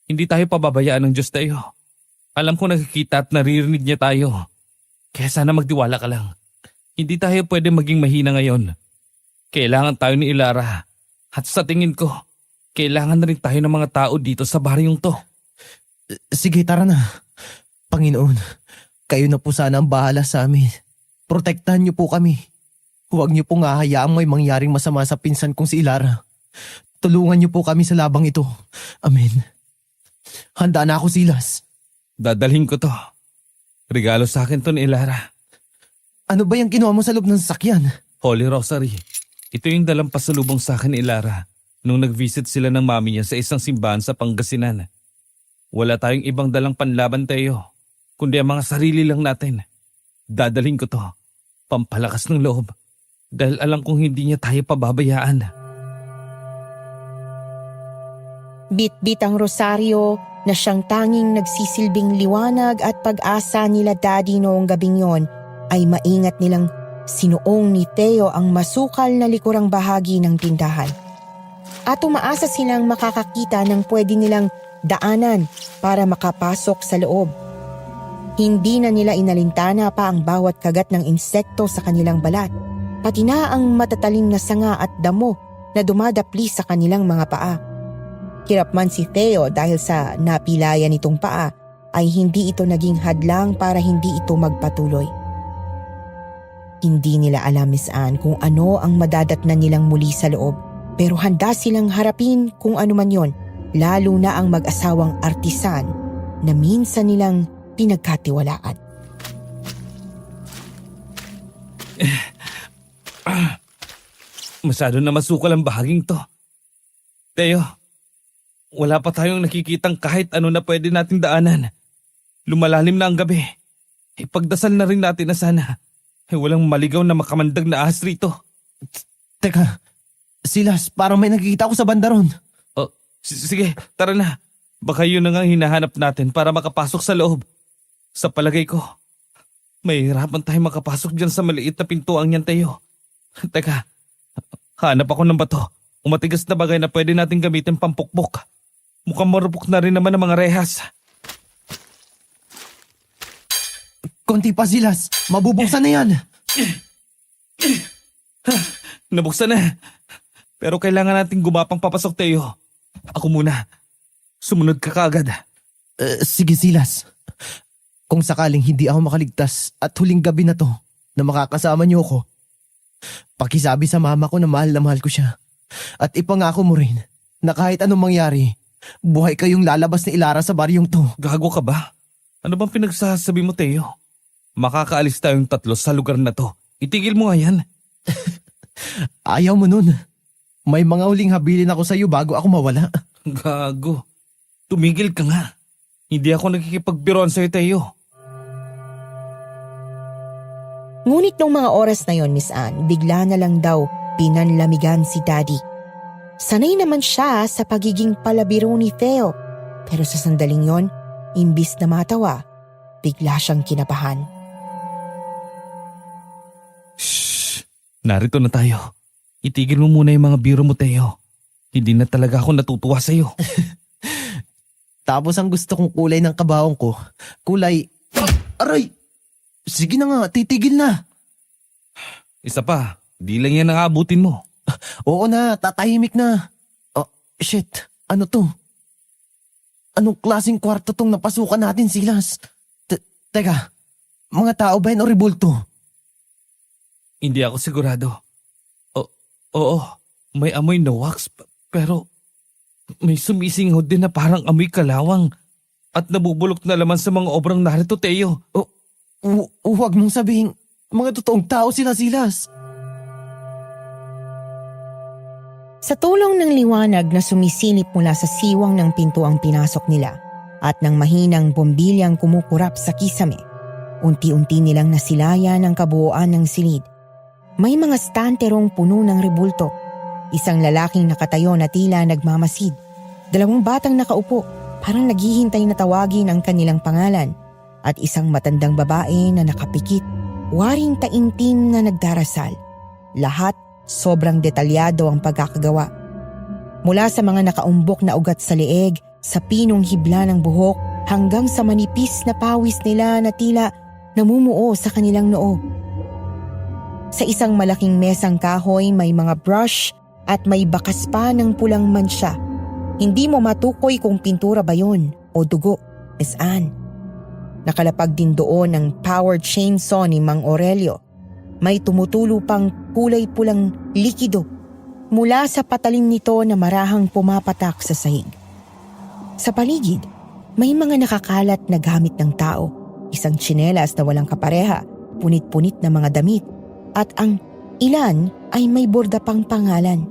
Hindi tayo pababayaan ng Diyos tayo. Alam ko nakikita at naririnig niya tayo. Kaya sana magtiwala ka lang. Hindi tayo pwede maging mahina ngayon. Kailangan tayo ni Ilara. At sa tingin ko, kailangan na rin tayo ng mga tao dito sa baryong to. Sige, tara na. Panginoon, kayo na po sana ang bahala sa amin. Protektahan niyo po kami. Huwag niyo pong hahayaang may mangyaring masama sa pinsan kong si Ilara. Tulungan niyo po kami sa labang ito. Amen. Handa na ako, Silas. Dadalhin ko to. Regalo sa akin to ni Ilara. Ano ba yung ginawa mo sa loob ng sasakyan? Holy Rosary. Ito yung dalang pasalubong sa akin ni Ilara nung nag-visit sila ng mami niya sa isang simbahan sa Pangasinan. Wala tayong ibang dalang panlaban tayo, kundi ang mga sarili lang natin. Dadalhin ko to. Pampalakas ng loob. Dahil alam kong hindi niya tayo pababayaan. Bit-bit ang rosaryo na siyang tanging nagsisilbing liwanag at pag-asa nila Daddy noong gabing yon ay maingat nilang sinuong ni Theo ang masukal na likurang bahagi ng tindahan. At umaasa silang makakakita ng pwede nilang daanan para makapasok sa loob. Hindi na nila inalintana pa ang bawat kagat ng insekto sa kanilang balat, pati na ang matatalim na sanga at damo na dumadapli sa kanilang mga paa. Hirap man si Theo dahil sa napilayan nitong paa ay hindi ito naging hadlang para hindi ito magpatuloy. Hindi nila alam, Miss Anne, kung ano ang madadatnan nilang muli sa loob, pero handa silang harapin kung ano man yon, lalo na ang mag-asawang artisan na minsan nilang pinagkatiwalaan. Masyado na masukal ang bahaging to. Teo, wala pa tayong nakikitang kahit ano na pwede nating daanan. Lumalalim na ang gabi. Ipagdasal na rin natin na sana walang maligaw na makamandag na ahas rito. Teka, Silas, parang may nakikita ako sa banda ron. Oh, sige, tara na. Baka yun na nga ang hinahanap natin para makapasok sa loob. Sa palagay ko, may hirapan tayo makapasok dyan sa maliit na pintuang yan, Teo. Teka, hanap ako ng bato. Umatigas na bagay na pwede natin gamitin pampukpok. Mukhang marupok na rin naman ang mga rehas. Konti pa, Silas. Mabubuksan na yan. Nabuksan na. Pero kailangan natin gumapang papasok, Teo. Ako muna. Sumunod ka kaagad. Sige, Silas. Kung sakaling hindi ako makaligtas at huling gabi na to na makakasama niyo ako, pakisabi sa mama ko na mahal ko siya. At ipangako mo rin na kahit anong mangyari, buhay kayong lalabas ni Ilara sa baryong to. Gago ka ba? Ano bang pinagsasabi mo, Teo? Makakaalis tayong 3 sa lugar na to. Itigil mo nga yan. Ayaw mo nun. May mga huling habilin ako sa'yo bago ako mawala. Gago. Tumigil ka nga. Hindi ako nakikipagbiroan sa'yo, Teo. Ngunit nung mga oras na yon, Miss Anne, bigla na lang daw pinanlamigan si Daddy. Sanay naman siya sa pagiging palabiro ni Theo. Pero sa sandaling yon, imbis na matawa, bigla siyang kinabahan. Shh! Narito na tayo. Itigil mo muna yung mga biro mo, Teo. Hindi na talaga ako natutuwa sa'yo. Tapos ang gusto kong kulay ng kabahong ko, kulay... Aray! Sige na nga, titigil na. Isa pa, di lang yan ang aabutin mo. Oo na, tatahimik na. Oh, shit, ano to? Anong klaseng kwarto tong napasukan natin, Silas? Teka, mga tao ba yun o rebulto? Hindi ako sigurado. Oo, may amoy na wax, pero may sumisingod din na parang amoy kalawang at nabubulok na laman sa mga obrang narito, Teo. Huwag mong sabihin, mga totoong tao sila, Silas. Sa tulong ng liwanag na sumisilip mula sa siwang ng pinto ang pinasok nila at ng mahinang bombilyang kumukurap sa kisame, unti-unti nilang nasilayan ang kabuuan ng silid. May mga stanterong puno ng rebulto, isang lalaking nakatayo na tila nagmamasid, 2 batang nakaupo, parang naghihintay na tawagin ang kanilang pangalan, at isang matandang babae na nakapikit, waring taimtim na nagdarasal. Lahat sobrang detalyado ang pagkakagawa. Mula sa mga nakaumbok na ugat sa leeg, sa pinong hibla ng buhok, hanggang sa manipis na pawis nila na tila namumuo sa kanilang noo. Sa isang malaking mesang kahoy may mga brush at may bakas pa ng pulang mansya. Hindi mo matukoy kung pintura ba yun o dugo, Miss Anne. Nakalapag din doon ang power chainsaw ni Mang Aurelio. May tumutulo pang kulay pulang likido mula sa patalim nito na marahang pumapatak sa sahig. Sa paligid, may mga nakakalat na gamit ng tao. Isang tsinelas na walang kapareha, punit-punit na mga damit, at ang ilan ay may borda pang pangalan.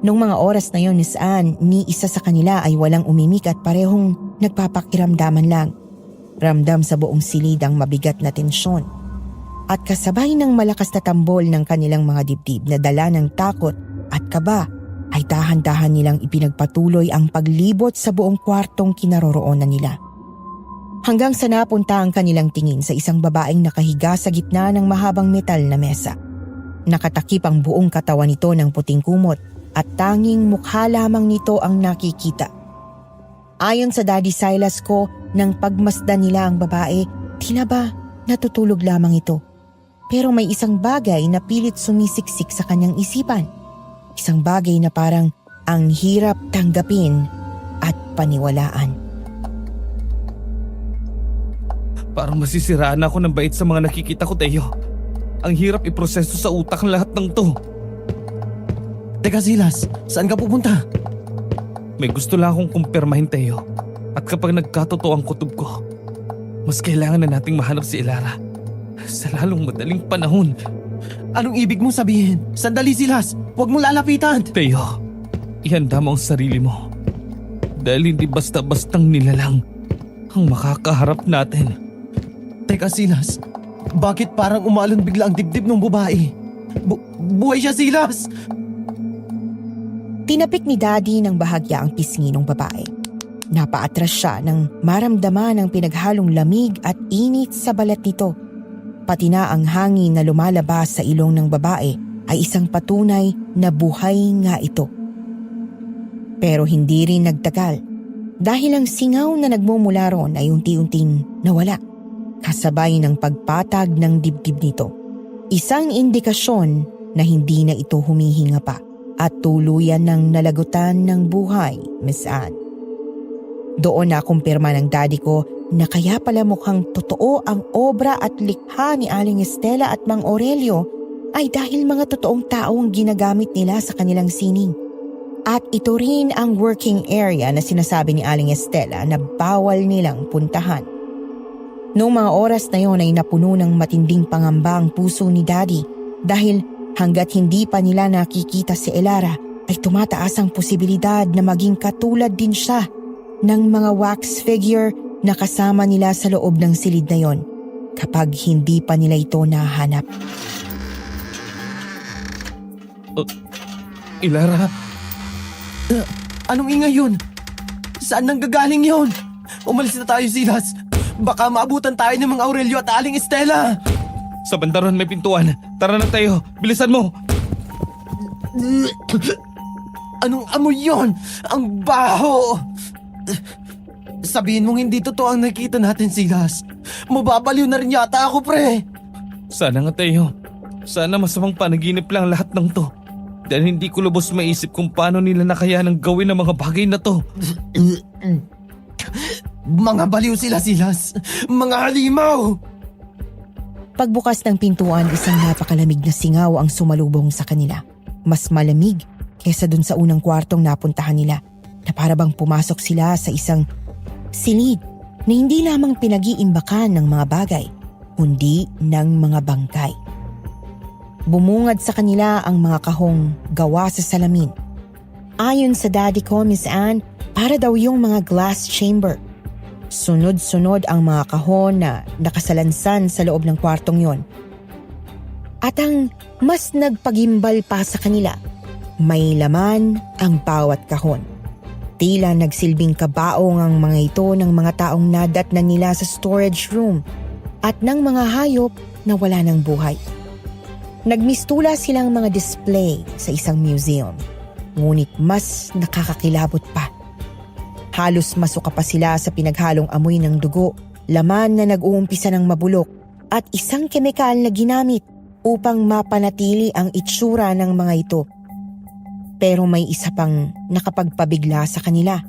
Nung mga oras na yon, Miss Anne, ni isa sa kanila ay walang umimik at parehong nagpapakiramdaman lang. Ramdam sa buong silid ang mabigat na tensyon. At kasabay ng malakas na tambol ng kanilang mga dibdib na dala ng takot at kaba, ay dahan-dahan nilang ipinagpatuloy ang paglibot sa buong kwartong kinaroroonan nila. Hanggang sa napunta ang kanilang tingin sa isang babaeng nakahiga sa gitna ng mahabang metal na mesa. Nakatakip ang buong katawan nito ng puting kumot at tanging mukha lamang nito ang nakikita. Ayon sa Daddy Silas ko, nang pagmasdan nila ang babae, tila ba natutulog lamang ito. Pero may isang bagay na pilit sumisiksik sa kanyang isipan. Isang bagay na parang ang hirap tanggapin at paniwalaan. Parang masisiraan ako ng bait sa mga nakikita ko, Teo. Ang hirap iproseso sa utak ang lahat ng to. Teka, Silas, saan ka pupunta? May gusto lang akong kumpirmahin, Teo. At kapag nagkatotoo ang kutob ko, mas kailangan na nating mahanap si Ilara sa lalong madaling panahon. Anong ibig mong sabihin? Sandali, Silas, huwag mo lalapitan. Teo, ihanda mo ang sarili mo. Dahil hindi basta-bastang nilalang ang makakaharap natin. Teka Silas, bakit parang umalon bigla ang dibdib ng babae? Buhay siya, Silas! Tinapik ni Daddy ng bahagya ang pisngi ng babae. Napaatras siya nang maramdaman ang pinaghalong lamig at init sa balat nito. Pati na ang hangin na lumalabas sa ilong ng babae ay isang patunay na buhay nga ito. Pero hindi rin nagtagal dahil ang singaw na nagmumula ron ay unti-unting nawala kasabay ng pagpatag ng dibdib nito. Isang indikasyon na hindi na ito humihinga pa at tuluyan ng nalagutan ng buhay, Miss Anne. Doon na kumpirma ng daddy ko na kaya pala mukhang totoo ang obra at likha ni Aling Estela at Mang Aurelio ay dahil mga totoong tao ang ginagamit nila sa kanilang sining. At ito rin ang working area na sinasabi ni Aling Estela na bawal nilang puntahan. Noong mga oras na yon ay napuno ng matinding pangamba ang puso ni Daddy dahil hanggat hindi pa nila nakikita si Elara ay tumataas ang posibilidad na maging katulad din siya ng mga wax figure na kasama nila sa loob ng silid na yon kapag hindi pa nila ito nahanap. Elara, Anong ingay yun? Saan nanggagaling yun? Umalis na tayo, Silas. Baka maabutan tayo ng mga Aurelio at Aling Estela. sa banda ron may pintuan. Tara na tayo, bilisan mo. Anong amoy yun? Ang baho! Sabihin mong hindi totoo ang nakita natin, Silas. Mababaliw na rin yata ako, pre. Sana nga tayo. Sana masamang panaginip lang lahat ng to. Dahil hindi ko lubos maisip kung paano nila nakayanang gawin ang mga bagay na to. Mga baliw sila, Silas. Mga halimaw! Pagbukas ng pintuan, isang napakalamig na singaw ang sumalubong sa kanila. Mas malamig kesa dun sa unang kwartong napuntahan nila na para bang pumasok sila sa isang silid na hindi lamang pinag-iimbakan ng mga bagay, kundi ng mga bangkay. Bumungad sa kanila ang mga kahong gawa sa salamin. Ayon sa daddy ko, Miss Anne, para daw yung mga glass chamber. Sunod-sunod ang mga kahon na nakasalansan sa loob ng kwartong yon. At ang mas nagpagimbal pa sa kanila, may laman ang bawat kahon. Tila nagsilbing kabaong ang mga ito ng mga taong nadatnan nila sa storage room at ng mga hayop na wala ng buhay. Nagmistula silang mga display sa isang museum, ngunit mas nakakakilabot pa. Halos masuka pa sila sa pinaghalong amoy ng dugo, laman na nag-uumpisa ng mabulok at isang kemikal na ginamit upang mapanatili ang itsura ng mga ito. Pero may isa pang nakapagpabigla sa kanila.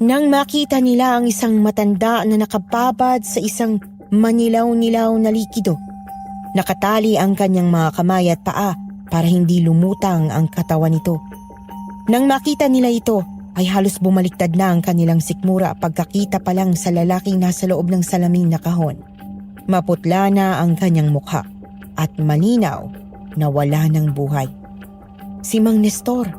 Nang makita nila ang isang matanda na nakababad sa isang manilaw-nilaw na likido, nakatali ang kanyang mga kamay at paa para hindi lumutang ang katawan nito. Nang makita nila ito, ay halos bumaliktad na ang kanilang sikmura pagkakita pa lang sa lalaking nasa loob ng salamin na kahon. Maputla na ang kanyang mukha at malinaw na wala ng buhay. Si Mang Nestor,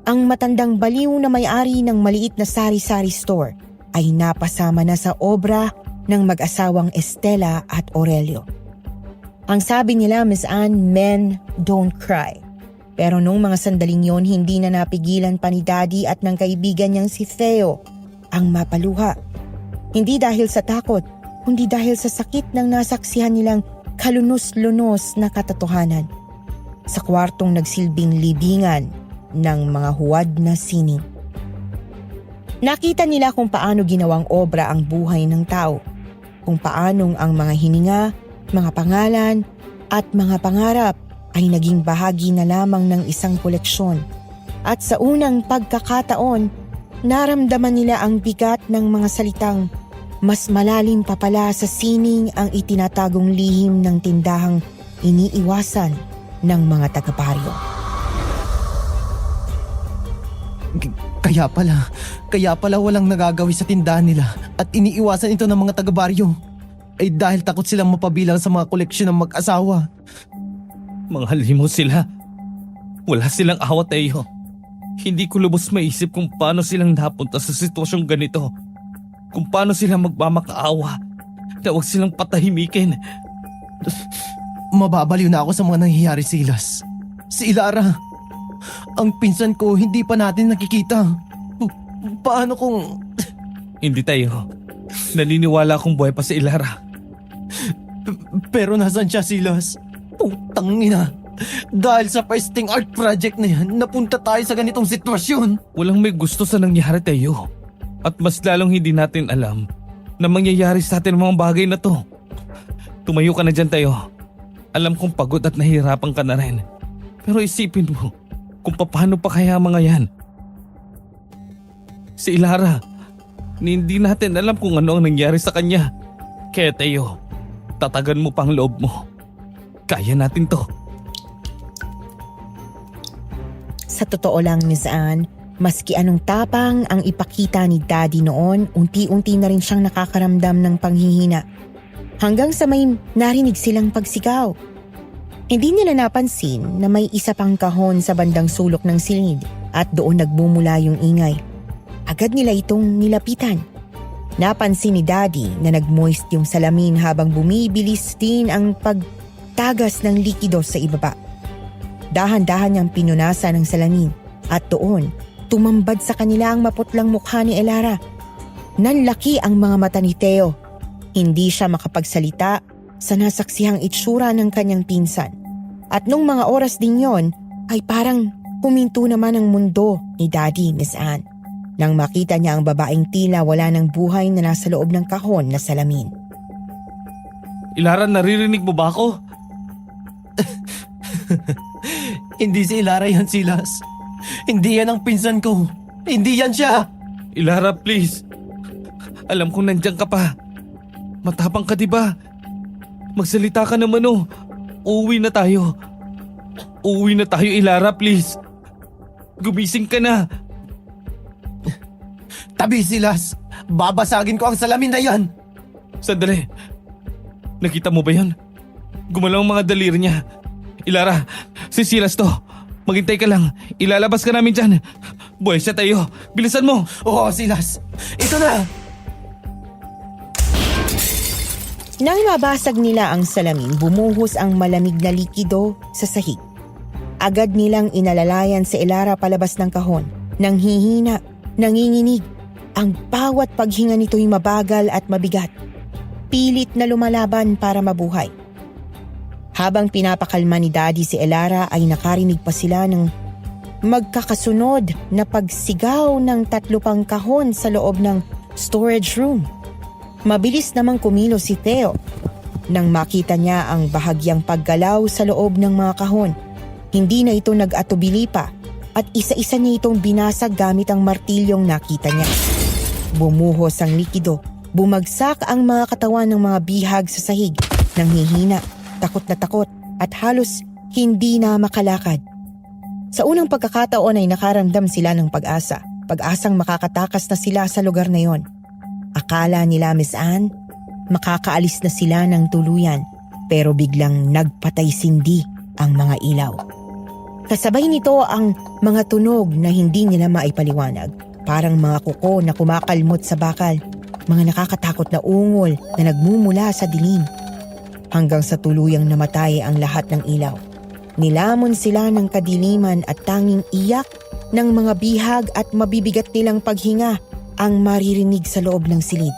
ang matandang baliw na may-ari ng maliit na sari-sari store, ay napasama na sa obra ng mag-asawang Estela at Aurelio. Ang sabi nila, Miss Anne, men don't cry. Pero nung mga sandaling yon, hindi na napigilan pa ni Daddy at ng kaibigan niyang si Theo ang mapaluha. Hindi dahil sa takot, kundi dahil sa sakit ng nasaksihan nilang kalunos-lunos na katotohanan. Sa kwartong nagsilbing libingan ng mga huwad na sining. Nakita nila kung paano ginawang obra ang buhay ng tao, kung paanong ang mga hininga, mga pangalan at mga pangarap ay naging bahagi na lamang ng isang koleksyon. At sa unang pagkakataon, naramdaman nila ang bigat ng mga salitang mas malalim pa pala sa sining ang itinatagong lihim ng tindahang iniiwasan ng mga taga-baryo. Kaya pala walang nagagawi sa tindahan nila at iniiwasan ito ng mga taga-baryo. Ay dahil takot silang mapabilang sa mga koleksyon ng mag-asawa. Mga halimaw sila. Wala silang awat tayo. Hindi ko lubos maisip kung paano silang napunta sa sitwasyong ganito. Kung paano sila magmamakaawa na huwag silang patahimikin. Mababaliw na ako sa mga nangyayari, Silas. Si Ilara. Ang pinsan ko hindi pa natin nakikita. Paano kung... Hindi tayo. Naniniwala akong buhay pa si Ilara. Pero nasan siya, Silas? Putang ina. Dahil sa Festing Art Project na yan, napunta tayo sa ganitong sitwasyon. Walang may gusto sa nangyari tayo. At mas lalong hindi natin alam na mangyayari sa atin ang mga bagay na to. Tumayo ka na dyan tayo. Alam kong pagod at nahihirapan ka na rin. Pero isipin mo kung paano pa kaya mga yan. Si Ilara, hindi natin alam kung ano ang nangyari sa kanya. Kaya tayo, tatagan mo pang loob mo. Kaya natin to. Sa totoo lang, Miss Anne, maski anong tapang ang ipakita ni Daddy noon, unti-unti na rin siyang nakakaramdam ng panghihina. Hanggang sa may narinig silang pagsigaw. Hindi nila napansin na may isa pang kahon sa bandang sulok ng silid at doon nagmumula yung ingay. Agad nila itong nilapitan. Napansin ni Daddy na nagmoist yung salamin habang bumibilis din ang pagtagas ng likido sa ibaba. Dahan-dahan niyang pinunasan ng salamin at doon tumambad sa kanila ang maputlang mukha ni Ilara. Nanlaki ang mga mata ni Theo. Hindi siya makapagsalita sa nasaksihang itsura ng kanyang pinsan. At nung mga oras din yon ay parang huminto naman ang mundo ni Daddy, Miss Anne. Nang makita niya ang babaeng tila wala ng buhay na nasa loob ng kahon na salamin. Ilara, naririnig mo ba ako? Hindi si Ilara yan, Silas. Hindi yan ang pinsan ko. Hindi yan siya. Ilara, please. Alam kong nandyan ka pa. Matapang ka, diba? Magsalita ka naman, oh. Uuwi na tayo. Uuwi na tayo, Ilara, please. Gumising ka na. Tabi, Silas. Babasagin ko ang salamin na yan. Sandali. Nakita mo ba yan? Gumalaw ang mga daliri niya. Ilara, si Silas to. Maghintay ka lang. Ilalabas ka namin dyan. Buhay siya tayo. Bilisan mo. Oo, Silas. Ito na. Nang mabasag nila ang salamin, bumuhos ang malamig na likido sa sahig. Agad nilang inalalayan si Ilara palabas ng kahon. Nang hihina, nanginginig. Ang bawat paghinga nito'y mabagal at mabigat. Pilit na lumalaban para mabuhay. Habang pinapakalma ni Daddy si Ilara ay nakarinig pa sila ng magkakasunod na pagsigaw ng 3 pang kahon sa loob ng storage room. Mabilis namang kumilos si Theo nang makita niya ang bahagyang paggalaw sa loob ng mga kahon. Hindi na ito nag-atubili pa at isa-isa niya itong binasag gamit ang martilyong nakita niya. Bumuhos ang likido, bumagsak ang mga katawan ng mga bihag sa sahig, nanghihina, takot na takot at halos hindi na makalakad. Sa unang pagkakataon ay nakaramdam sila ng pag-asa, pag-asang makakatakas na sila sa lugar na yon. Akala nila, Miss Anne, makakaalis na sila ng tuluyan pero biglang nagpatay-sindi ang mga ilaw. Kasabay nito ang mga tunog na hindi nila maipaliwanag, parang mga kuko na kumakalmot sa bakal, mga nakakatakot na ungol na nagmumula sa dilim. Hanggang sa tuluyang namatay ang lahat ng ilaw. Nilamon sila ng kadiliman at tanging iyak ng mga bihag at mabibigat nilang paghinga ang maririnig sa loob ng silid.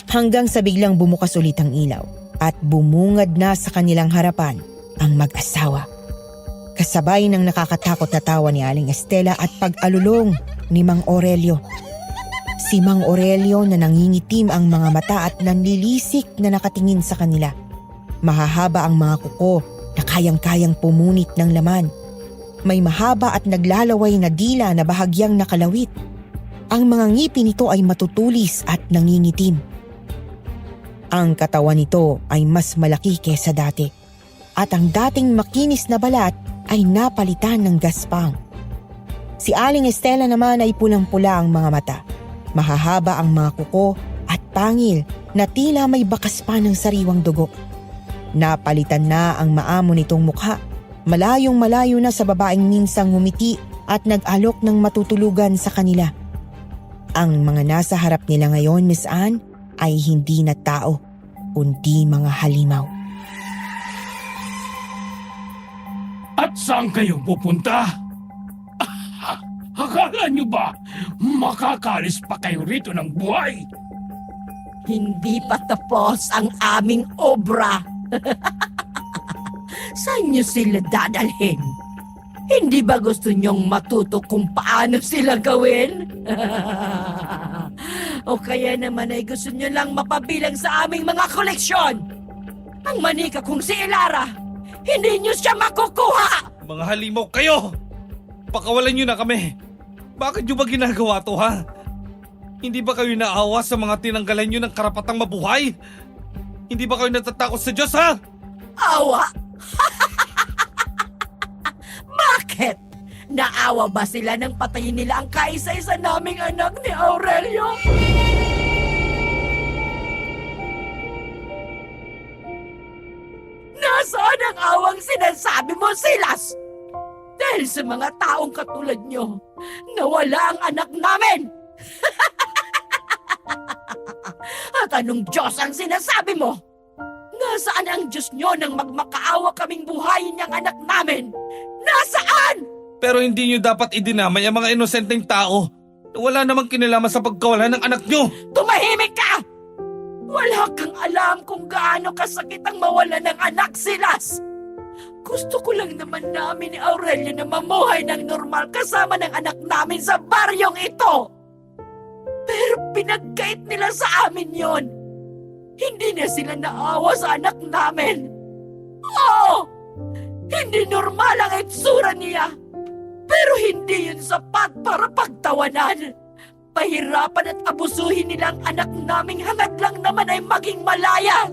Hanggang sa biglang bumukas ulit ang ilaw at bumungad na sa kanilang harapan ang mag-asawa. Kasabay ng nakakatakot na tawa ni Aling Estela at pag-alulong ni Mang Aurelio. Si Mang Aurelio na nangingitim ang mga mata at nanlilisik na nakatingin sa kanila. Mahahaba ang mga kuko na kayang-kayang pumunit ng laman. May mahaba at naglalaway na dila na bahagyang nakalawit. Ang mga ngipin nito ay matutulis at nangingitim. Ang katawan nito ay mas malaki kesa dati. At ang dating makinis na balat ay napalitan ng gaspang. Si Aling Estela naman ay pulang-pula ang mga mata. Mahahaba ang mga kuko at pangil na tila may bakas pa ng sariwang dugo. Napalitan na ang maamo nitong mukha. Malayong-malayo na sa babaeng minsang ngumiti at nag-alok ng matutulugan sa kanila. Ang mga nasa harap nila ngayon, Miss Anne, ay hindi na tao, kundi mga halimaw. At saan kayo pupunta? Akala nyo ba makakalis pa kayo rito ng buhay? Hindi pa tapos ang aming obra. Saan nyo sila dadalhin? Hindi ba gusto nyong matuto kung paano sila gawin? O kaya naman ay gusto nyo lang mapabilang sa aming mga koleksyon? Ang manika kong si Ilara, hindi nyo siya makukuha! Mga halimaw kayo! Pakawalan nyo na kami! Bakit nyo ba ginagawa to, ha? Hindi ba kayo naawa sa mga tinanggalan nyo ng karapatang mabuhay? Hindi ba kayo natatakot sa Diyos, ha? Awa? Bakit? Naawa ba sila nang patayin nila ang kaisa-isa naming anak ni Aurelio? Nasaan ang awang sinasabi mo, Silas? Dahil sa mga taong katulad nyo, nawala ang anak namin! At anong Diyos ang sinasabi mo? Nasaan ang Diyos nyo nang magmakaawa kaming buhayin niyang anak namin? Nasaan? Pero hindi nyo dapat idinamay ang mga inosenteng tao na wala namang kinalaman sa pagkawala ng anak nyo! Tumahimik ka! Wala kang alam kung gaano kasakit ang mawala ng anak, Silas! Gusto ko lang naman namin ni Aurelio na mamuhay ng normal kasama ng anak namin sa baryong ito! Pero pinagkait nila sa amin yon. Hindi na sila naawa sa anak namin. Oo! Hindi normal ang itsura niya. Pero hindi yun sapat para pagtawanan. Pahirapan at abusuhin nilang anak naming hangad lang naman ay maging malaya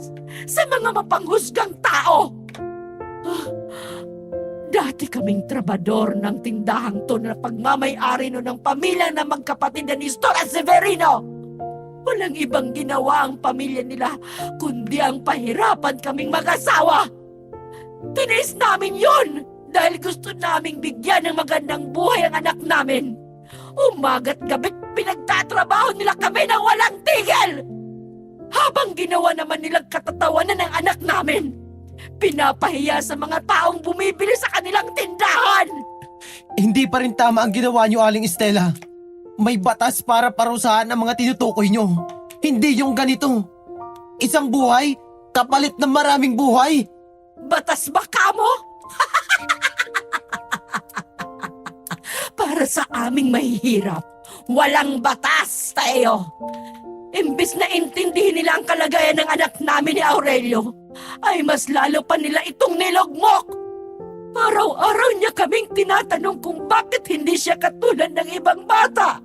sa mga mapanghusgang tao. Dati kaming trabador ng tindahang to na pagmamay-ari no ng pamilya na magkapatid na Nestor at Severino. Walang ibang ginawa ang pamilya nila kundi ang pahirapan kaming mag-asawa. Tiniis namin yun dahil gusto naming bigyan ng magandang buhay ang anak namin. Umaga't gabi't pinagtatrabaho nila kami ng walang tigil. Habang ginawa naman nilang katatawanan ng anak namin, pinapahiya sa mga taong bumibili sa kanilang tindahan. Hindi pa rin tama ang ginawa niyo, Aling Estela. May batas para parusahan ang mga tinutukoy niyo. Hindi yung ganito. Isang buhay, kapalit ng maraming buhay. Batas ba kamo? Para sa aming mahihirap, walang batas, Teo. Imbis na intindihin nila ang kalagayan ng anak namin ni Aurelio, ay mas lalo pa nila itong nilugmok. Araw-araw niya kaming tinatanong kung bakit hindi siya katulad ng ibang bata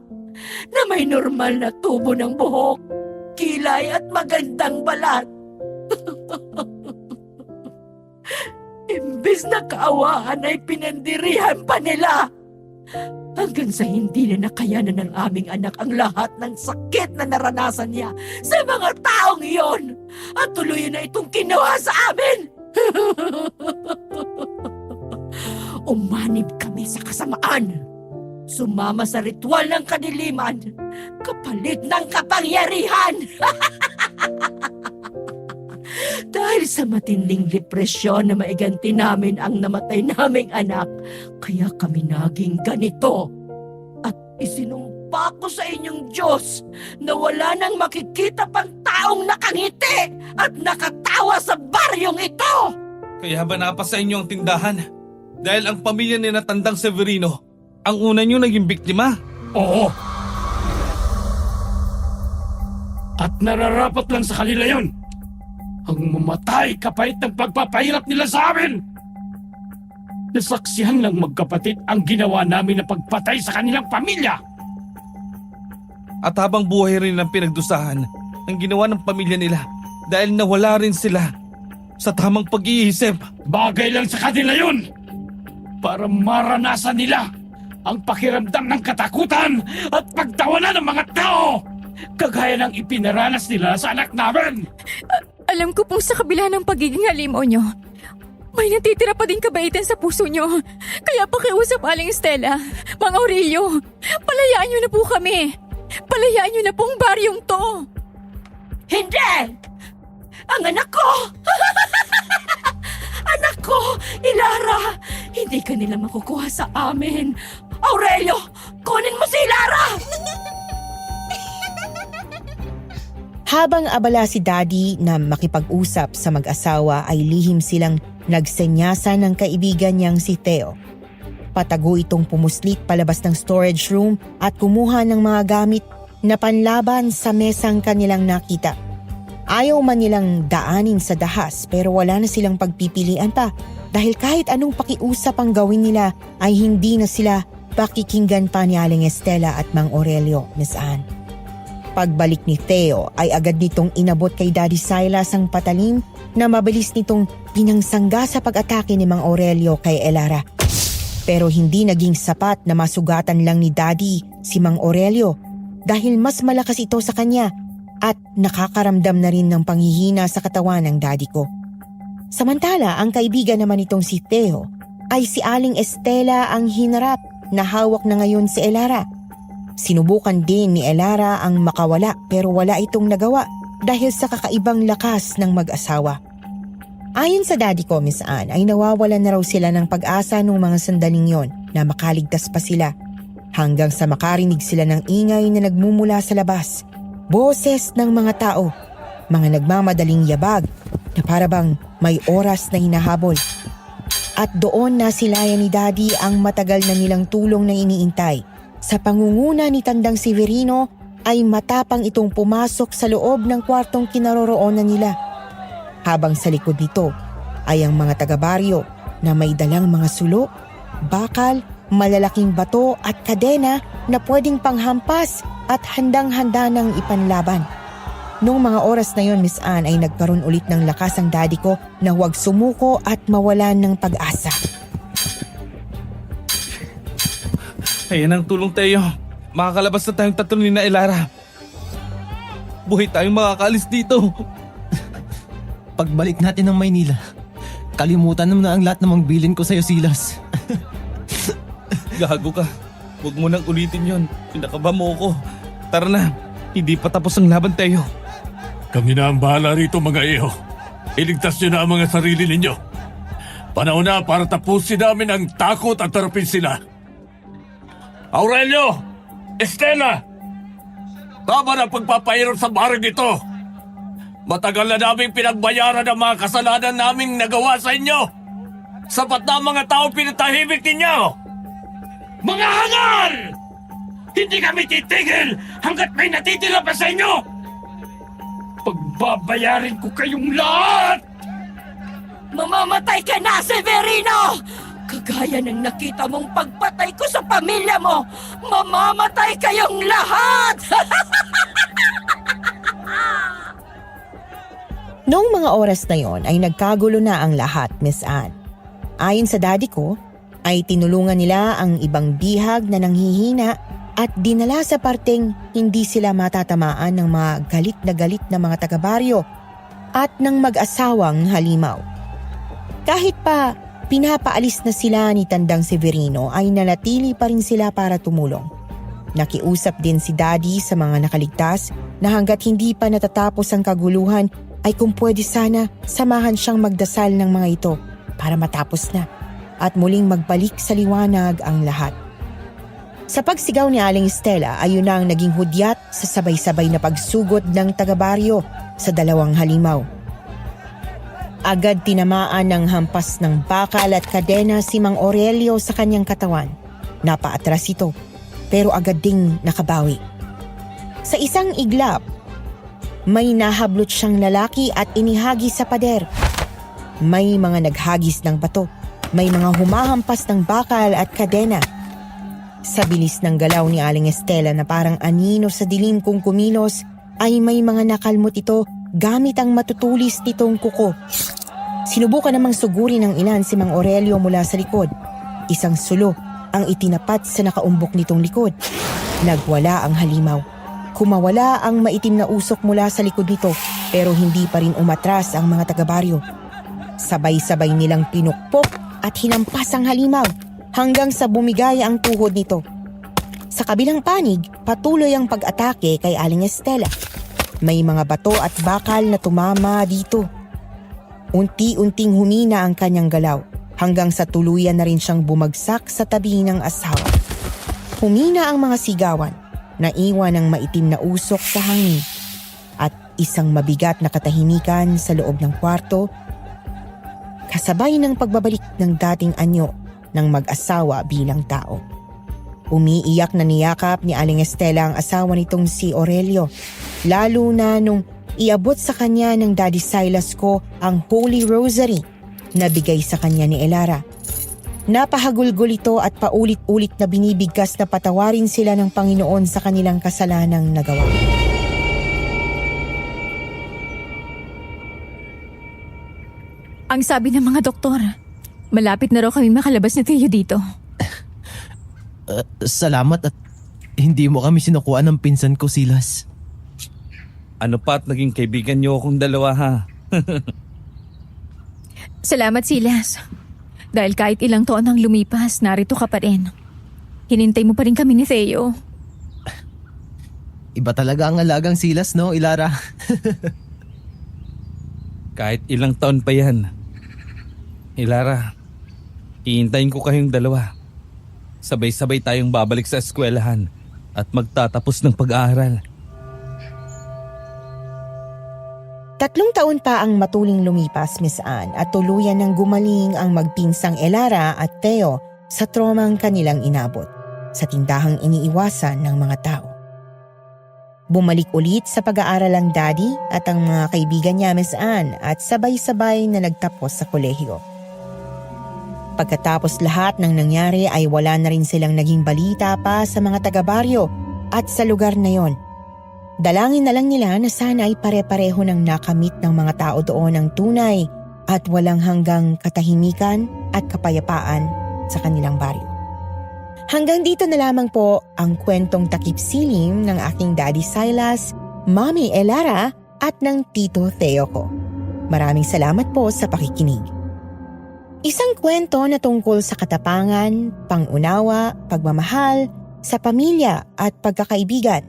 na may normal na tubo ng buhok, kilay at magandang balat. Imbis na kaawaan ay pinandirihan pa nila. Hanggang sa hindi na nakayanan ng aming anak ang lahat ng sakit na naranasan niya sa mga taong iyon at tuluyan na itong kinuha sa amin. Umanib kami sa kasamaan. Sumama sa ritual ng kadiliman kapalit ng kapangyarihan. Dahil sa matinding depresyon na maiganti namin ang namatay naming anak, kaya kami naging ganito. At isinumpa ko sa inyong Diyos na wala nang makikita pang taong nakangiti at nakatawa sa baryong ito. Kaya ba napasa inyo ang tindahan? Dahil ang pamilya ni Natandang Severino, ang una nyo naging biktima? Oo. At nararapat lang sa kanila yon ang mamatay kapait ng pagpapahirap nila sa amin. Nasaksihan lang magkapatid ang ginawa namin na pagpatay sa kanilang pamilya. At habang buhay rin ang pinagdusahan ang ginawa ng pamilya nila dahil nawala rin sila sa tamang pag-iisip. Bagay lang sa kanila yun para maranasan nila ang pakiramdam ng katakutan at pagtawanan ng mga tao kagaya ng ipinaranas nila sa anak namin. Alam ko pong sa kabila ng pagiging halimaw nyo, May natitira pa din kabaitan sa puso nyo. Kaya pakiusap, Aling Stella. Mang Aurelio, palayaan nyo na po kami. Palayaan nyo na pong baryong to. Hindi! Ang anak ko! Anak ko! Ilara! Hindi ka nila makukuha sa amin. Aurelio, kunin mo si Ilara! Habang abala si Daddy na makipag-usap sa mag-asawa ay lihim silang nagsenyasan ng kaibigan niyang si Theo. Patago itong pumuslit palabas ng storage room at kumuha ng mga gamit na panlaban sa mesang kanilang nakita. Ayaw man nilang daanin sa dahas pero wala na silang pagpipilian pa dahil kahit anong pakiusap ang gawin nila ay hindi na sila pakikinggan pa ni Aling Estela at Mang Aurelio, Miss Anne. Pagbalik ni Theo ay agad nitong inabot kay Daddy Silas ang patalim na mabilis nitong pinangsangga sa pag-atake ni Mang Aurelio kay Elara. Pero hindi naging sapat na masugatan lang ni Daddy si Mang Aurelio dahil mas malakas ito sa kanya at nakakaramdam na rin ng panghihina sa katawan ng Daddy ko. Samantala, ang kaibigan naman itong si Theo ay si Aling Estela ang hinarap na hawak na ngayon si Elara. Sinubukan din ni Elara ang makawala pero wala itong nagawa dahil sa kakaibang lakas ng mag-asawa. Ayon sa Daddy ko, Miss Anne, ay nawawalan na raw sila ng pag-asa nung mga sandaling yon na makaligtas pa sila hanggang sa makarinig sila ng ingay na nagmumula sa labas. Boses ng mga tao, mga nagmamadaling yabag na parabang may oras na hinahabol. At doon nasilayan ni Daddy ang matagal na nilang tulong na iniintay. Sa pangunguna ni Tandang Severino ay matapang itong pumasok sa loob ng kwartong kinaroroonan nila. Habang sa likod nito ay ang mga taga-baryo na may dalang mga sulo, bakal, malalaking bato at kadena na pwedeng panghampas at handang-handa ng ipanlaban. Noong mga oras na yon, Miss Anne, ay nagkaroon ulit ng lakas ang Daddy ko na huwag sumuko at mawalan ng pag-asa. Ayan ang tulong, Teo. Makakalabas na tayong tatlo ni na Elara. Buhay tayong makakaalis dito. Pagbalik natin ng Maynila, kalimutan mo na ang lahat ng mga bilin ko sa'yo, Silas. Gago ka. Huwag mo nang ulitin yon. Pinakaba mo ko. Tara na. Hindi pa tapos ang laban, Teo. Kami na ang bahala rito, mga iho. Iligtas nyo na ang mga sarili ninyo. Panahon na para tapusin namin ang takot at tarapin sila. Aurelio! Estela! Tama na pagpapahirap sa barang ito. Matagal na naming pinagbayaran ang mga kasalanan naming nagawa sa inyo. Sapat na ang mga tao pinatahimik ninyo. Mga hangal! Hindi kami titigil hanggat may natitira pa sa inyo. Pagbabayarin ko kayong lahat! Mamamatay ka na, Severino! Kagaya ng nakita mong pagpatay ko sa pamilya mo, mamamatay kayong lahat! Noong mga oras na yon ay nagkagulo na ang lahat, Miss Anne. Ayon sa Daddy ko, ay tinulungan nila ang ibang bihag na nanghihina at dinala sa parteng hindi sila matatamaan ng mga galit na mga taga-baryo at ng mag-asawang halimaw. Kahit pa pinapaalis na sila ni Tandang Severino ay nanatili pa rin sila para tumulong. Nakiusap din si Daddy sa mga nakaligtas na hanggat hindi pa natatapos ang kaguluhan ay kung pwede sana samahan siyang magdasal ng mga ito para matapos na at muling magbalik sa liwanag ang lahat. Sa pagsigaw ni Aling Estela ay yun na ang naging hudyat sa sabay-sabay na pagsugod ng taga-baryo sa dalawang halimaw. Agad tinamaan ng hampas ng bakal at kadena si Mang Aurelio sa kanyang katawan. Napaatras ito, pero agad ding nakabawi. Sa isang iglap, may nahablot siyang lalaki at inihagis sa pader. May mga naghagis ng bato, may mga humahampas ng bakal at kadena. Sa bilis ng galaw ni Aling Estela na parang anino sa dilim kung kumilos, ay may mga nakalmot ito gamit ang matutulis nitong kuko. Sinubukan namang sugurin ng ilan si Mang Aurelio mula sa likod. Isang sulo ang itinapat sa nakaumbok nitong likod. Nagwala ang halimaw. Kumawala ang maitim na usok mula sa likod nito pero hindi pa rin umatras ang mga taga-baryo. Sabay-sabay nilang pinukpok at hinampas ang halimaw hanggang sa bumigay ang tuhod nito. Sa kabilang panig, patuloy ang pag-atake kay Aling Estela. May mga bato at bakal na tumama dito. Unti-unting humina ang kanyang galaw hanggang sa tuluyan na rin siyang bumagsak sa tabi ng asawa. Humina ang mga sigawan, naiwan ang maitim na usok sa hangin at isang mabigat na katahimikan sa loob ng kwarto kasabay ng pagbabalik ng dating anyo ng mag-asawa bilang tao. Umiiyak na niyakap ni Aling Estela ang asawa nitong si Aurelio, lalo na nung iabot sa kanya ng Daddy Silas ko ang Holy Rosary na bigay sa kanya ni Elara. Napahagulgol ito at paulit-ulit na binibigkas na patawarin sila ng Panginoon sa kanilang kasalanang nagawa. Ang sabi ng mga doktor, malapit na raw kami makalabas ni Theo dito. Salamat at hindi mo kami sinukuan ng pinsan ko, Silas. Ano pa at naging kaibigan niyo akong dalawa ha? Salamat, Silas. Dahil kahit ilang taon ang lumipas, narito ka pa rin. Hinintay mo pa rin kami ni Theo. Iba talaga ang alagang Silas, no, Ilara? Kahit ilang taon pa yan. Ilara, hihintayin ko kayong dalawa. Sabay-sabay tayong babalik sa eskwelahan at magtatapos ng pag-aaral. 3 taon pa ang matuling lumipas, Miss Anne, at tuluyan ng gumaling ang magpinsang Elara at Theo sa tromang kanilang inabot sa tindahang iniiwasan ng mga tao. Bumalik ulit sa pag-aaral ang Daddy at ang mga kaibigan niya, Miss Anne, at sabay-sabay na nagtapos sa kolehiyo. Pagkatapos lahat ng nangyari ay wala na rin silang naging balita pa sa mga taga-baryo at sa lugar na yon. Dalangin na lang nila na sana ay pare-pareho ng nakamit ng mga tao doon ang tunay at walang hanggang katahimikan at kapayapaan sa kanilang baryo. Hanggang dito na lamang po ang kwentong takip silim ng aking Daddy Silas, Mommy Elara at ng Tito Theo ko. Maraming salamat po sa pakikinig. Isang kwento na tungkol sa katapangan, pangunawa, pagmamahal, sa pamilya at pagkakaibigan.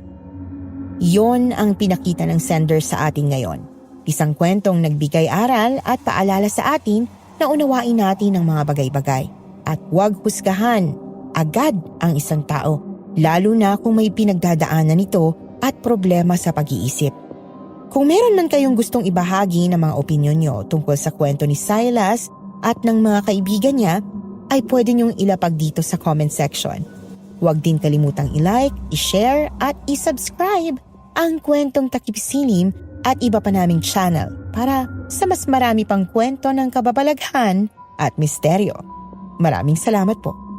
Yon ang pinakita ng sender sa atin ngayon. Isang kwentong nagbigay aral at paalala sa atin na unawain natin ang mga bagay-bagay at huwag husgahan agad ang isang tao, lalo na kung may pinagdadaanan nito at problema sa pag-iisip. Kung meron man kayong gustong ibahagi ng mga opinyon nyo tungkol sa kwento ni Silas at ng mga kaibigan niya, ay pwede niyong ilapag dito sa comment section. Huwag din kalimutang i-like, i-share at i-subscribe ang Kwentong Takip Silim at iba pa naming channel para sa mas marami pang kwento ng kababalaghan at misteryo. Maraming salamat po.